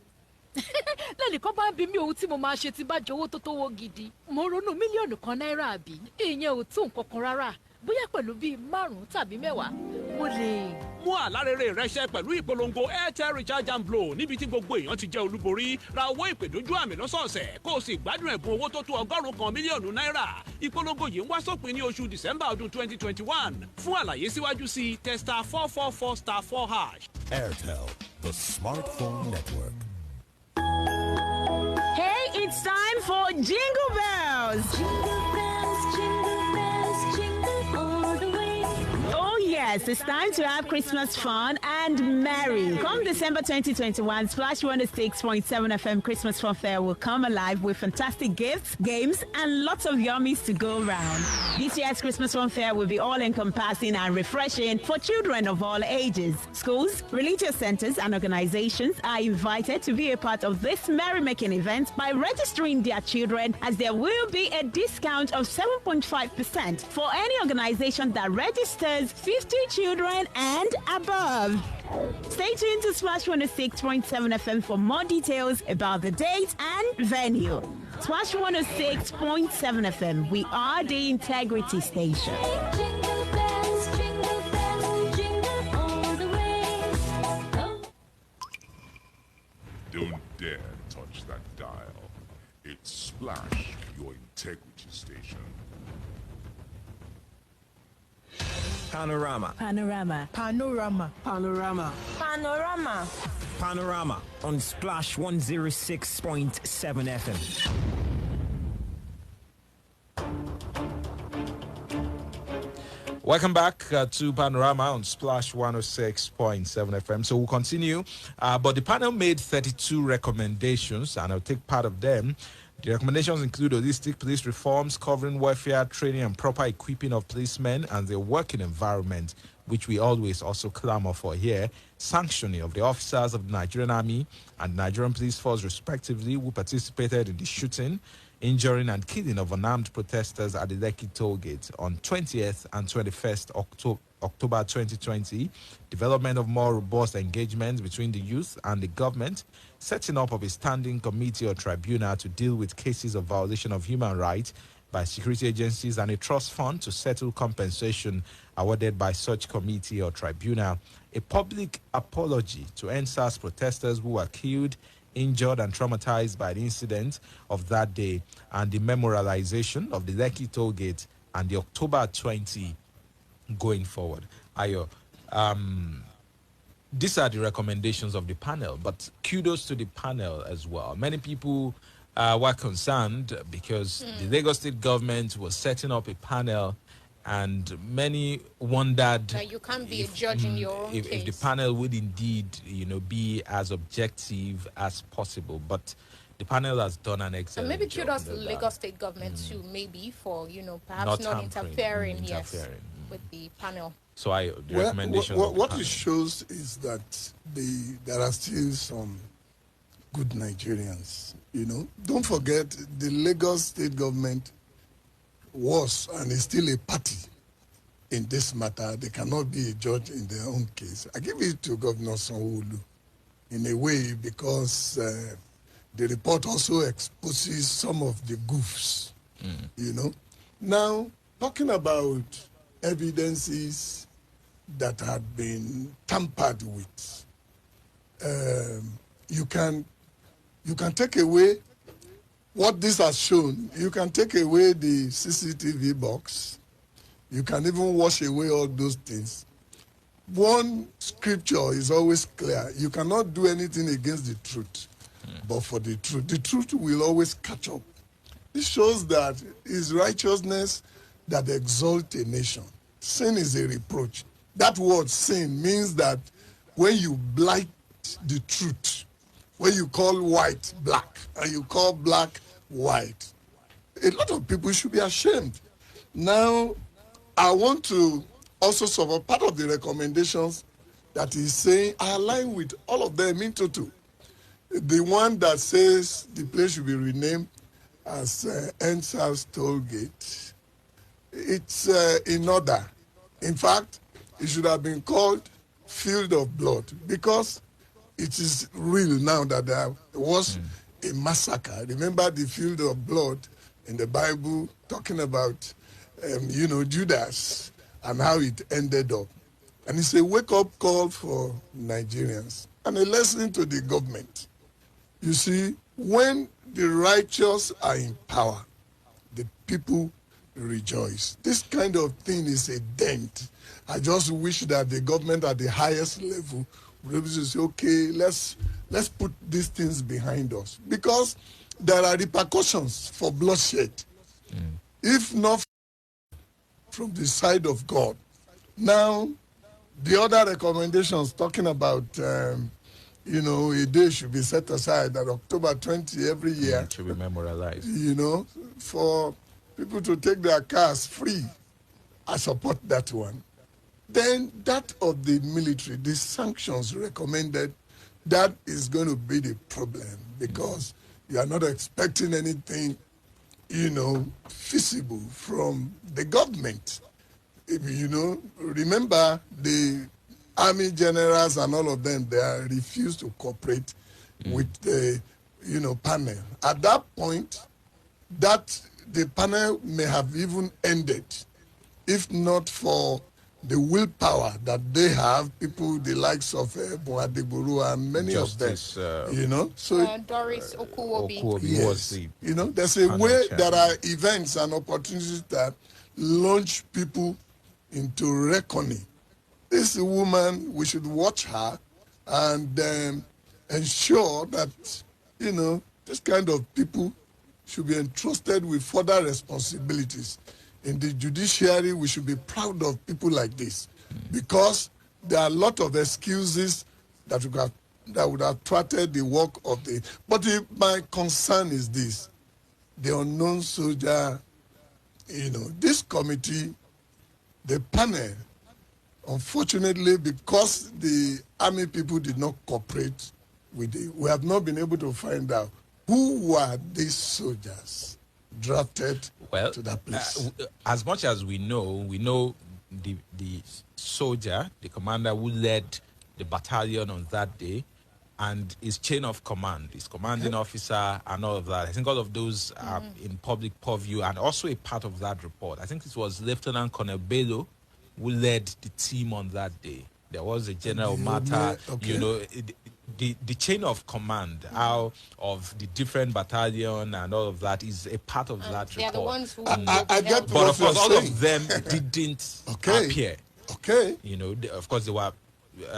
lẹ́nìkan bá ń bi mí ohun tí mo máa ṣe tí bá jowó tó tówó gidi mo ronú mílíọ̀nù kan náírà àbí ìyẹn ò tó nǹkan kan rárá bóyá pẹ̀lú bíi 5 tàbí 10 mo lè. mú àlárẹ̀rẹ̀ rẹ ṣẹ pẹ̀lú ìpolongo Airtel Recharge and Blow níbi tí gbogbo èèyàn ti jẹ́ olúborí. Ra owó ìpè dójú àmì lọ́sọ̀ọ̀sẹ̀ kó o sì gbádùn ẹ̀bùn owó tó tó 100 mílíọ̀nù náírà. Ìpolongo yìí ń wá sópin ní oṣù December ọdún 2021. Fún àlàyé síwájú sí testa 444*4#. Airtel, the smartphone network. Hey, it's time for Jingle Bells. Jingle bells, jingle all the way. Oh yes, it's time to have Christmas fun and merry. Come December 2021, Splash 106.7 FM Christmas Fun Fair will come alive with fantastic gifts, games, and lots of yummies to go around. This year's Christmas Fun Fair will be all-encompassing and refreshing for children of all ages. Schools, religious centers, and organizations are invited to be a part of this merrymaking event by registering their children, as there will be a discount of 7.5% for any organization that registers 50 children and above. Stay tuned to Splash 106.7 FM for more details about the date and venue. Splash 106.7 FM, we are the integrity station. Don't dare touch that dial. It's Splash, your integrity station. Panorama. Panorama. Panorama. Panorama. Panorama. Panorama on Splash 106.7 FM. Welcome back to Panorama on Splash 106.7 FM. So we'll continue. But the panel made 32 recommendations, and I'll take part of them. The recommendations include holistic police reforms covering welfare, training, and proper equipping of policemen and their working environment, which we always also clamor for here, sanctioning of the officers of the Nigerian Army and Nigerian Police Force, respectively, who participated in the shooting, injuring, and killing of unarmed protesters at the Lekki toll gate on 20th and 21st October 2020, development of more robust engagement between the youth and the government, setting up of a standing committee or tribunal to deal with cases of violation of human rights by security agencies, and a trust fund to settle compensation awarded by such committee or tribunal, a public apology to NSAS protesters who were killed, injured, and traumatized by the incident of that day, and the memorialization of the Lekki toll gate and the October 20 going forward. Ayo, these are the recommendations of the panel, but kudos to the panel as well. Many people were concerned because the Lagos State government was setting up a panel, and many wondered you can't be a judge in your own case. If the panel would indeed, be as objective as possible. But the panel has done an excellent job. And maybe kudos to the Lagos State government too, maybe for perhaps not interfering, with the panel. So the recommendation. What it shows is that there are still some good Nigerians. Don't forget the Lagos State government was and is still a party in this matter. They cannot be a judge in their own case. I give it to Governor Sanwo-Olu in a way because the report also exposes some of the goofs. Now, talking about evidences that had been tampered with, you can take away what this has shown. You can take away the CCTV box. You can even wash away all those things. One scripture is always clear. You cannot do anything against the truth, but for the truth will always catch up. This shows that it's righteousness that exalts a nation. Sin is a reproach. That word sin means that when you blight the truth, when you call white black and you call black white, a lot of people should be ashamed. Now, I want to also support part of the recommendations that he's saying. I align with all of them in total. The one that says the place should be renamed as NSAS toll gate, it's in order. In fact, it should have been called Field of Blood, because it is real now that there was a massacre. Remember the Field of Blood in the Bible, talking about, Judas and how it ended up. And it's a wake-up call for Nigerians and a lesson to the government. You see, when the righteous are in power, the people rejoice. This kind of thing is a dent. I just wish that the government at the highest level would be able to say, okay, let's put these things behind us, because there are repercussions for bloodshed, if not from the side of God. Now, the other recommendations talking about, a day should be set aside at October 20 every year. It should be memorialized. For people to take their cars free. I support that one. Then that of the military, the sanctions recommended, that is going to be the problem, because you are not expecting anything, feasible from the government. Remember the army generals and all of them, they are refused to cooperate with the, panel. At that point, that the panel may have even ended, if not for the willpower that they have, people the likes of Boadegboru and many Justice, of them, So Doris Okuwobi. Yes. Was the there's a way, chairman. there are events and opportunities that launch people into reckoning. This woman, we should watch her and ensure that, this kind of people should be entrusted with further responsibilities. In the judiciary, we should be proud of people like this, because there are a lot of excuses that would have thwarted the work of the... But my concern is this: the unknown soldier, this committee, the panel, unfortunately, because the army people did not cooperate with it, we have not been able to find out who were these soldiers drafted to that place. As much as we know the soldier, the commander who led the battalion on that day, and his chain of command, his commanding officer, and all of that. I think all of those are in public purview and also a part of that report. I think it was Lieutenant Colonel Bello who led the team on that day. There was a general matter, the chain of command, how of the different battalion and all of that is a part of that report. They are the ones who I get but of course, all saying. of them didn't appear. Okay. Of course, they were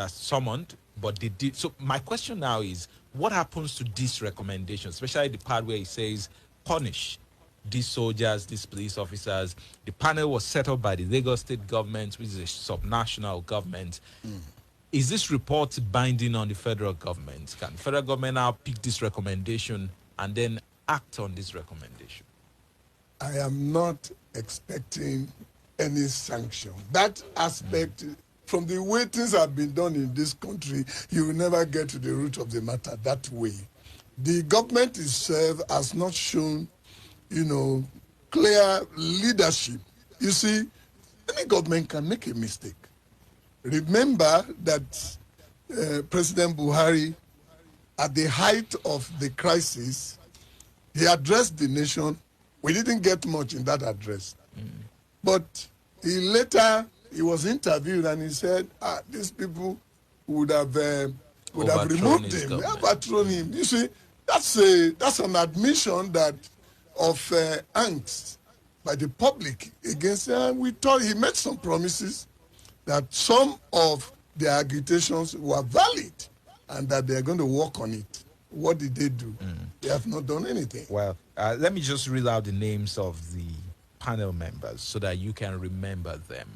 summoned, but they did. So my question now is, what happens to this recommendation, especially the part where it says punish these soldiers, these police officers? The panel was set up by the Lagos state government, which is a subnational government. Is this report binding on the federal government? Can the federal government now pick this recommendation and then act on this recommendation? I am not expecting any sanction. That aspect, from the way things have been done in this country, you will never get to the root of the matter that way. The government itself has not shown, clear leadership. You see, any government can make a mistake. Remember that President Buhari, at the height of the crisis, he addressed the nation. We didn't get much in that address. But he was interviewed and he said, these people would have removed him, overthrown him. You see, that's an admission that of angst by the public against him. We thought he made some promises that some of the agitations were valid and that they're going to work on it. What did they do? They have not done anything. Well, let me just read out the names of the panel members so that you can remember them.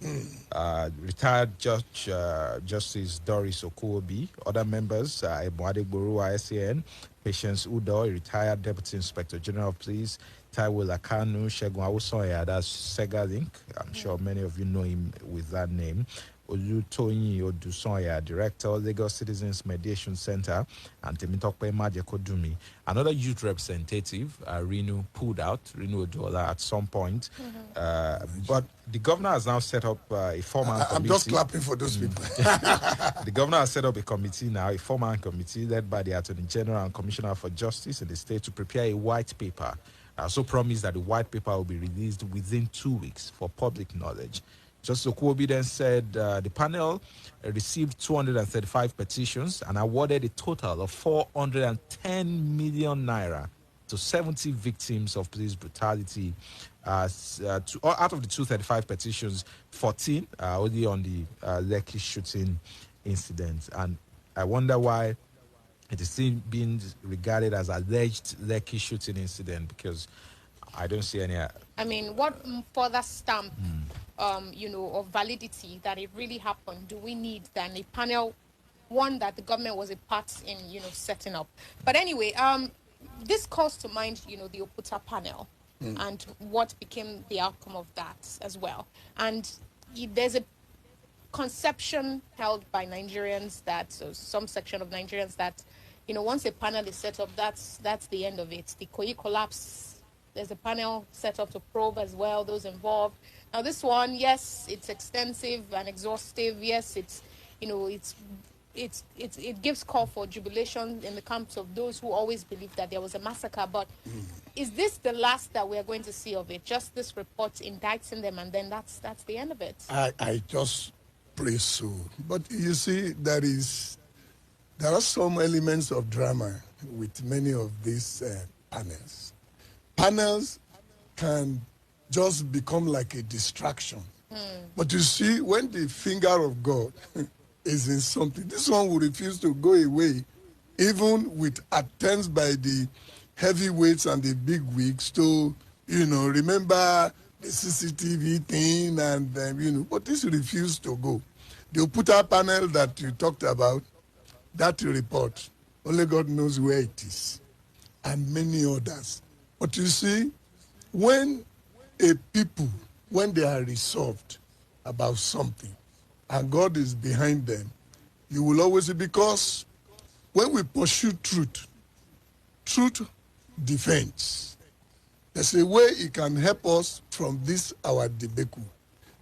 Retired Justice Doris Okuwobi. Other members, Boadegboru SAN, Patience Udo, retired Deputy Inspector General of Police, Taiwo Lakanu, Shegun Awusoya, that's Sega Link. I'm sure many of you know him with that name. Olutoyin Odusonya, Director, Lagos Citizens Mediation Center, and Temitope Majekodumi. Another youth representative, Rinu, pulled out, Rinu Oduola, at some point. But the governor has now set up a four-man committee. I'm just clapping for those people. The governor has set up a committee now, a four-man committee led by the Attorney General and Commissioner for Justice in the state to prepare a white paper. I also promised that the white paper will be released within 2 weeks for public knowledge. Justice Okuwobi then said the panel received 235 petitions and awarded a total of 410 million naira to 70 victims of police brutality. Out of the 235 petitions, 14 are only on the Lekki shooting incident. And I wonder why it is still being regarded as alleged Lekki shooting incident, because I don't see any... I mean, what further stamp, of validity that it really happened do we need than a panel, one that the government was a part in, setting up? But anyway, this calls to mind, the Oputa panel and what became the outcome of that as well. And there's a conception held by Nigerians that, so some section of Nigerians that, once a panel is set up, that's the end of it. The Koyi collapse, there's a panel set up to probe as well, those involved. Now this one, yes, it's extensive and exhaustive. Yes, it's, it gives call for jubilation in the camps of those who always believed that there was a massacre. But is this the last that we are going to see of it? Just this report indicting them, and then that's the end of it? I just pray so. But you see, there are some elements of drama with many of these panels. Panels can just become like a distraction. But you see, when the finger of God is in something, this one will refuse to go away, even with attempts by the heavyweights and the big wigs to, remember the CCTV thing and, but this refused to go. The Oputa panel that you talked about, that report, only God knows where it is, and many others. But you see, when a people, when they are resolved about something, and God is behind them, you will always see, because when we pursue truth, truth defends. There's a way it can help us from this, our debacle.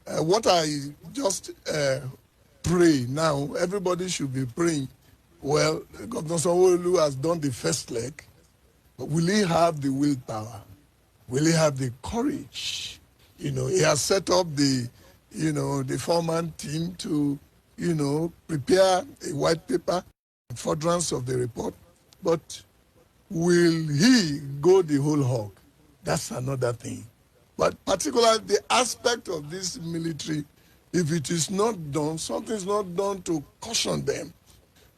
What I just pray now, everybody should be praying. Well, Governor Sanwo-Olu has done the first leg, but will he have the willpower? Will he have the courage? He has set up the foreman team to, prepare a white paper, furtherance of the report. But will he go the whole hog? That's another thing. But particularly the aspect of this military, if it is not done, something is not done to caution them,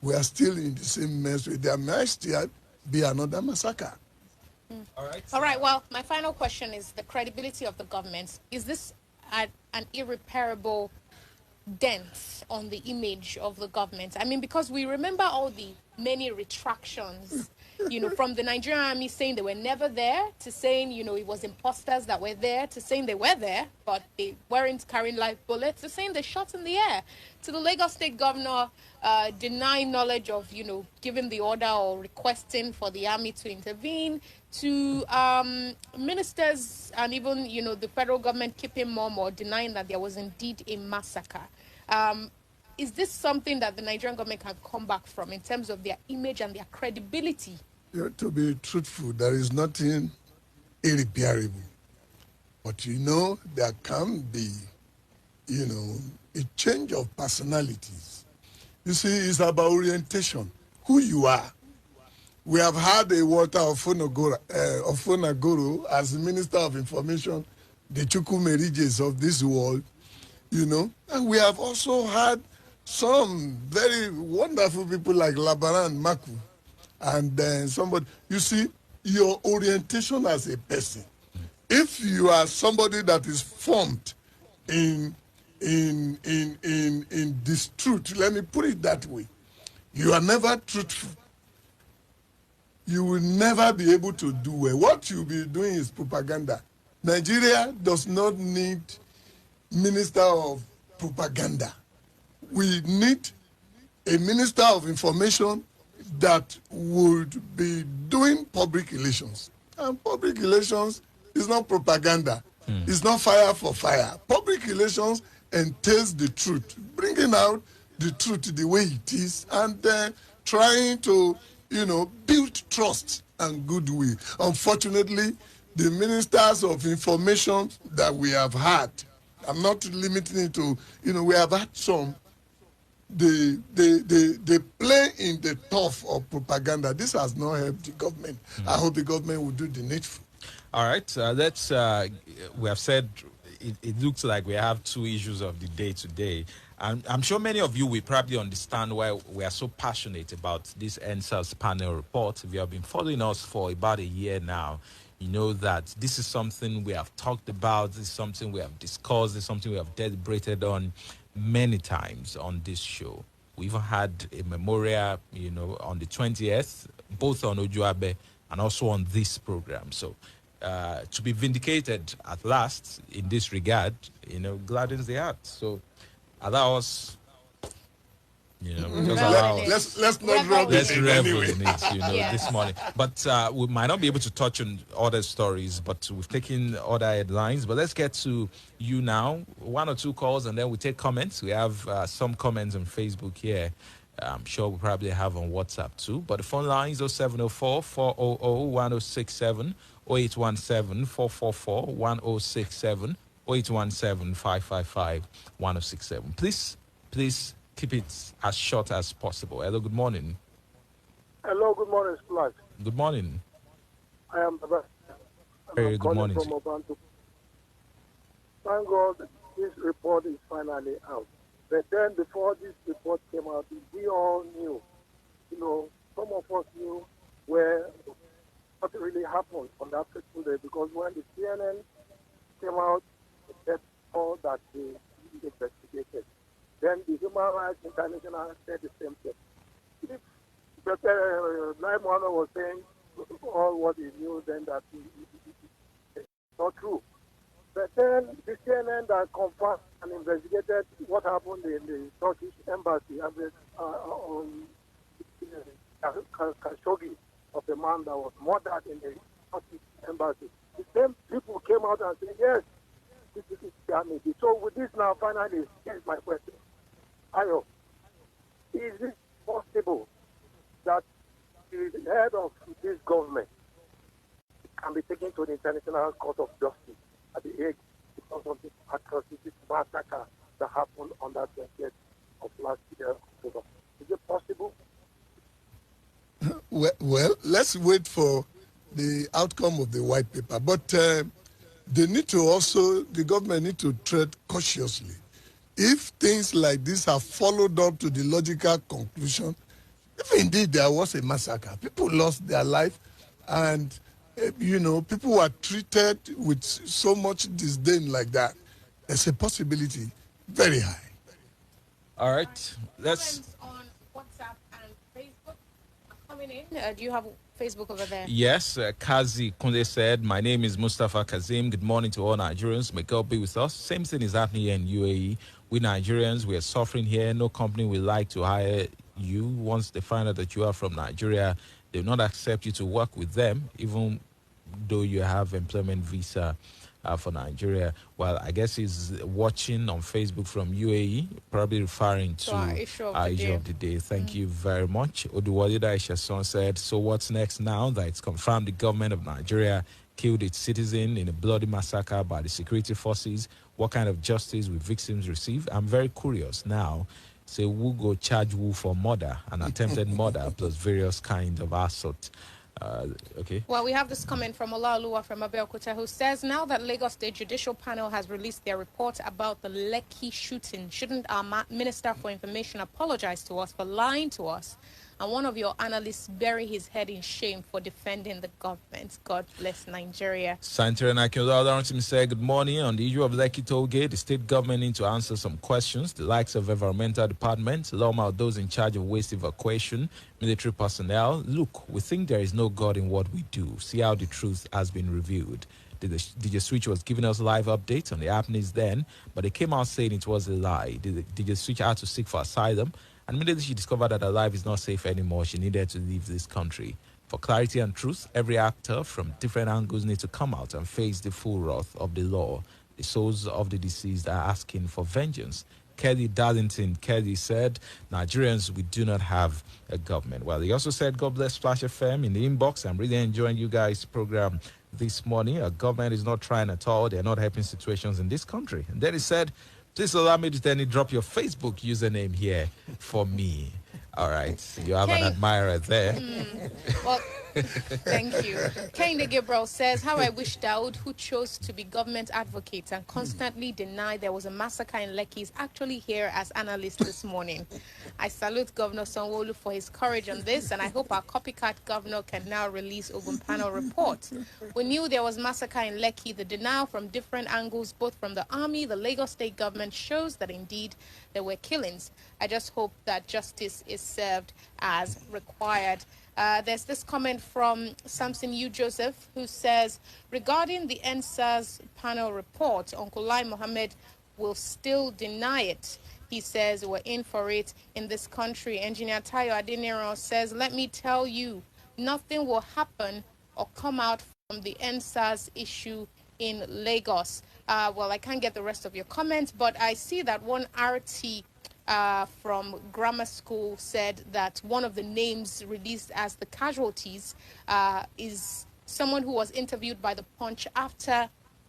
we are still in the same mess. There might still be another massacre. All right. Well, my final question is the credibility of the government. Is this an irreparable dent on the image of the government? I mean, because we remember all the many retractions, from the Nigerian army saying they were never there, to saying, it was imposters that were there, to saying they were there, but they weren't carrying live bullets, to saying they shot in the air, to the Lagos State governor denying knowledge of, giving the order or requesting for the army to intervene, to ministers and even, the federal government keeping mum or denying that there was indeed a massacre. Is this something that the Nigerian government can come back from in terms of their image and their credibility? To be truthful, there is nothing irreparable. But there can be, a change of personalities. You see, it's about orientation, who you are. We have had a Walter Ofonagoro as Minister of Information, the Chukwumerijes of this world, and we have also had some very wonderful people like Labaran Maku, and then somebody. You see, your orientation as a person. If you are somebody that is formed in this truth, let me put it that way, you are never truthful. You will never be able to do well. What you'll be doing is propaganda. Nigeria does not need minister of propaganda. We need a minister of information that would be doing public relations. And public relations is not propaganda. It's not fire for fire. Public relations entails the truth, bringing out the truth the way it is, and then trying to, build trust and goodwill. Unfortunately, the ministers of information that we have had, I'm not limiting it to, we have had some, they play in the turf of propaganda. This has not helped the government. I hope the government will do the needful. All right, we have said it looks like we have two issues of the day today. I'm sure many of you will probably understand why we are so passionate about this NSAS panel report. If you have been following us for about a year now, you know that this is something we have talked about, this is something we have discussed, this is something we have deliberated on many times on this show. We even had a memorial, on the 20th, both on Ojuabe and also on this program. So to be vindicated at last in this regard, gladdens the heart. So allow us You know, just allow let's not rub it in revel anyway. in it, you know, this morning. But we might not be able to touch on other stories, but we've taken other headlines. But let's get to you now. 1 or 2 calls, and then we take comments. We have some comments on Facebook here. I'm sure we probably have on WhatsApp too. But the phone lines 0704 400 1067 0817 444 1067 0817 555 1067. Please keep it as short as possible. Hello, good morning. Hello, good morning, Splash. Good morning. I am Baba. Very good morning. From Obantu. Thank God this report is finally out. But then before this report came out, we all knew, you know, some of us knew what really happened on that fateful day, because when the CNN came out, it said all that they investigated. Then the Human Rights International said the same thing. If Lai Mohammed was saying all what he knew, then that it's not true. But then the CNN that confirmed and investigated what happened in the Turkish embassy and the Khashoggi of the man that was murdered in the Turkish embassy. The same people came out and said, yes, this is damage. So with this now, finally, here's my question. Ayo, is it possible that the head of this government can be taken to the International Court of Justice at The Hague because of this atrocity massacre that happened on that 20th of last year, October? Is it possible? Well, let's wait for the outcome of the white paper. But they need to also, the government need to tread cautiously. If things like this are followed up to the logical conclusion, if indeed there was a massacre, people lost their life, and you know, people were treated with so much disdain like that, there's a possibility very high. All right, let's. Comments on WhatsApp and Facebook are coming in. Do you have Facebook over there? Yes, Kazi Kunde said, my name is Mustafa Kazim. Good morning to all Nigerians. May God be with us. Same thing is happening here in UAE. We Nigerians, we are suffering here. No company will like to hire you. Once they find out that you are from Nigeria, they will not accept you to work with them, even though you have employment visa for Nigeria. Well, I guess he's watching on Facebook from UAE, probably referring to our issue of the day. Thank you very much. Oduwalida Ishason said, so what's next now that it's confirmed the government of Nigeria killed its citizen in a bloody massacre by the security forces? What kind of justice will victims receive? I'm very curious now. Say, who go charge who for murder, an attempted murder, plus various kinds of assault? Okay. Well, we have this comment from Olaoluwa from Abeokuta, who says, now that Lagos State Judicial Panel has released their report about the Lekki shooting, shouldn't our Minister for Information apologize to us for lying to us? And one of your analysts bury his head in shame for defending the government. God bless Nigeria. Santere Nakiola said, good morning. On the issue of Lekki Tollgate, the state government needs to answer some questions. The likes of environmental department, Loma, those in charge of waste evacuation, military personnel. Look, we think there is no God in what we do. See how the truth has been revealed. DJ Switch was giving us live updates on the happenings then, but they came out saying it was a lie. DJ Switch had to seek for asylum, and immediately she discovered that her life is not safe anymore. She needed to leave this country. For clarity and truth, every actor from different angles need to come out and face the full wrath of the law. The souls of the deceased are asking for vengeance. Kelly Darlington Kelly said, Nigerians, we do not have a government. Well, he also said, God bless Splash FM in the inbox. I'm really enjoying you guys' program this morning. Our government is not trying at all. They're not helping situations in this country. And then he said, please allow me to then drop your Facebook username here for me. All right. You have an admirer there. Well, thank you. Kehinde Gabriel says, how I wish Daoud, who chose to be government advocate and constantly deny there was a massacre in Lekki, is actually here as analyst this morning. I salute Governor Sanwo-Olu for his courage on this, and I hope our copycat governor can now release Ogun Panel report. We knew there was massacre in Lekki. The denial from different angles, both from the army, the Lagos state government, shows that indeed there were killings. I just hope that justice is served as required. There's this comment from Samson U. Joseph, who says, regarding the NSAS panel report, Uncle Lai Mohammed will still deny it. He says we're in for it in this country. Engineer Tayo Adeniran says, let me tell you, nothing will happen or come out from the NSAS issue in Lagos. Well, I can't get the rest of your comments, but I see that one RT from grammar school said that one of the names released as the casualties is someone who was interviewed by The Punch after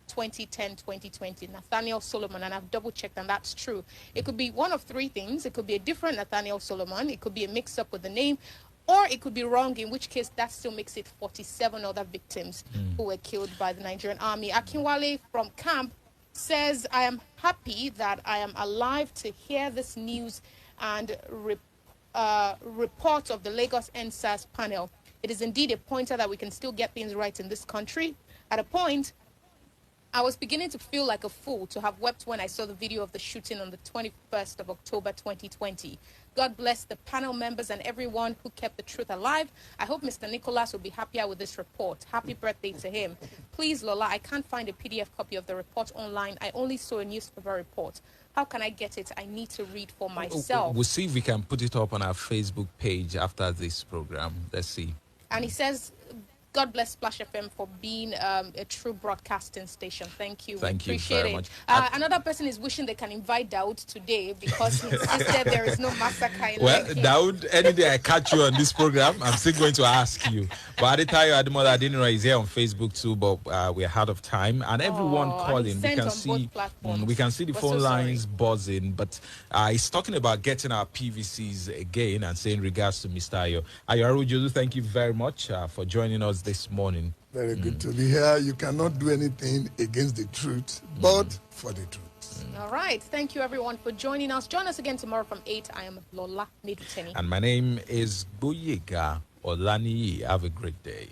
2010-2020, Nathaniel Solomon, and I've double-checked, and that's true. It could be one of three things. It could be a different Nathaniel Solomon. It could be a mix-up with the name, or it could be wrong, in which case that still makes it 47 other victims who were killed by the Nigerian army. Akinwale from camp says, I am happy that I am alive to hear this news and report of the Lagos NSAS panel. It is indeed a pointer that we can still get things right in this country. At a point, I was beginning to feel like a fool to have wept when I saw the video of the shooting on the 21st of October 2020. God bless the panel members and everyone who kept the truth alive. I hope Mr. Nicholas will be happier with this report. Happy birthday to him. Please, Lola, I can't find a PDF copy of the report online. I only saw a newspaper report. How can I get it? I need to read for myself. We'll see if we can put it up on our Facebook page after this program. Let's see. And he says, God bless Splash FM for being a true broadcasting station. Thank you. Thank you appreciate very it. much. Another person is wishing they can invite Daoud today because he insisted there is no massacre in Well, Lekki. Daoud, any day I catch you on this program, I'm still going to ask you. But Adetayo Ademola Adenira is here on Facebook too, but we're out of time. And everyone calling, we can see the phone lines buzzing. But he's talking about getting our PVCs again and saying regards to Mr. Ayo. Ayo Arujodu, thank you very much for joining us this morning. Very good to be here. You cannot do anything against the truth, but for the truth. All right. Thank you, everyone, for joining us. Join us again tomorrow from 8. I am Lola Meduteni. And my name is Boyega Olaniyi. Have a great day.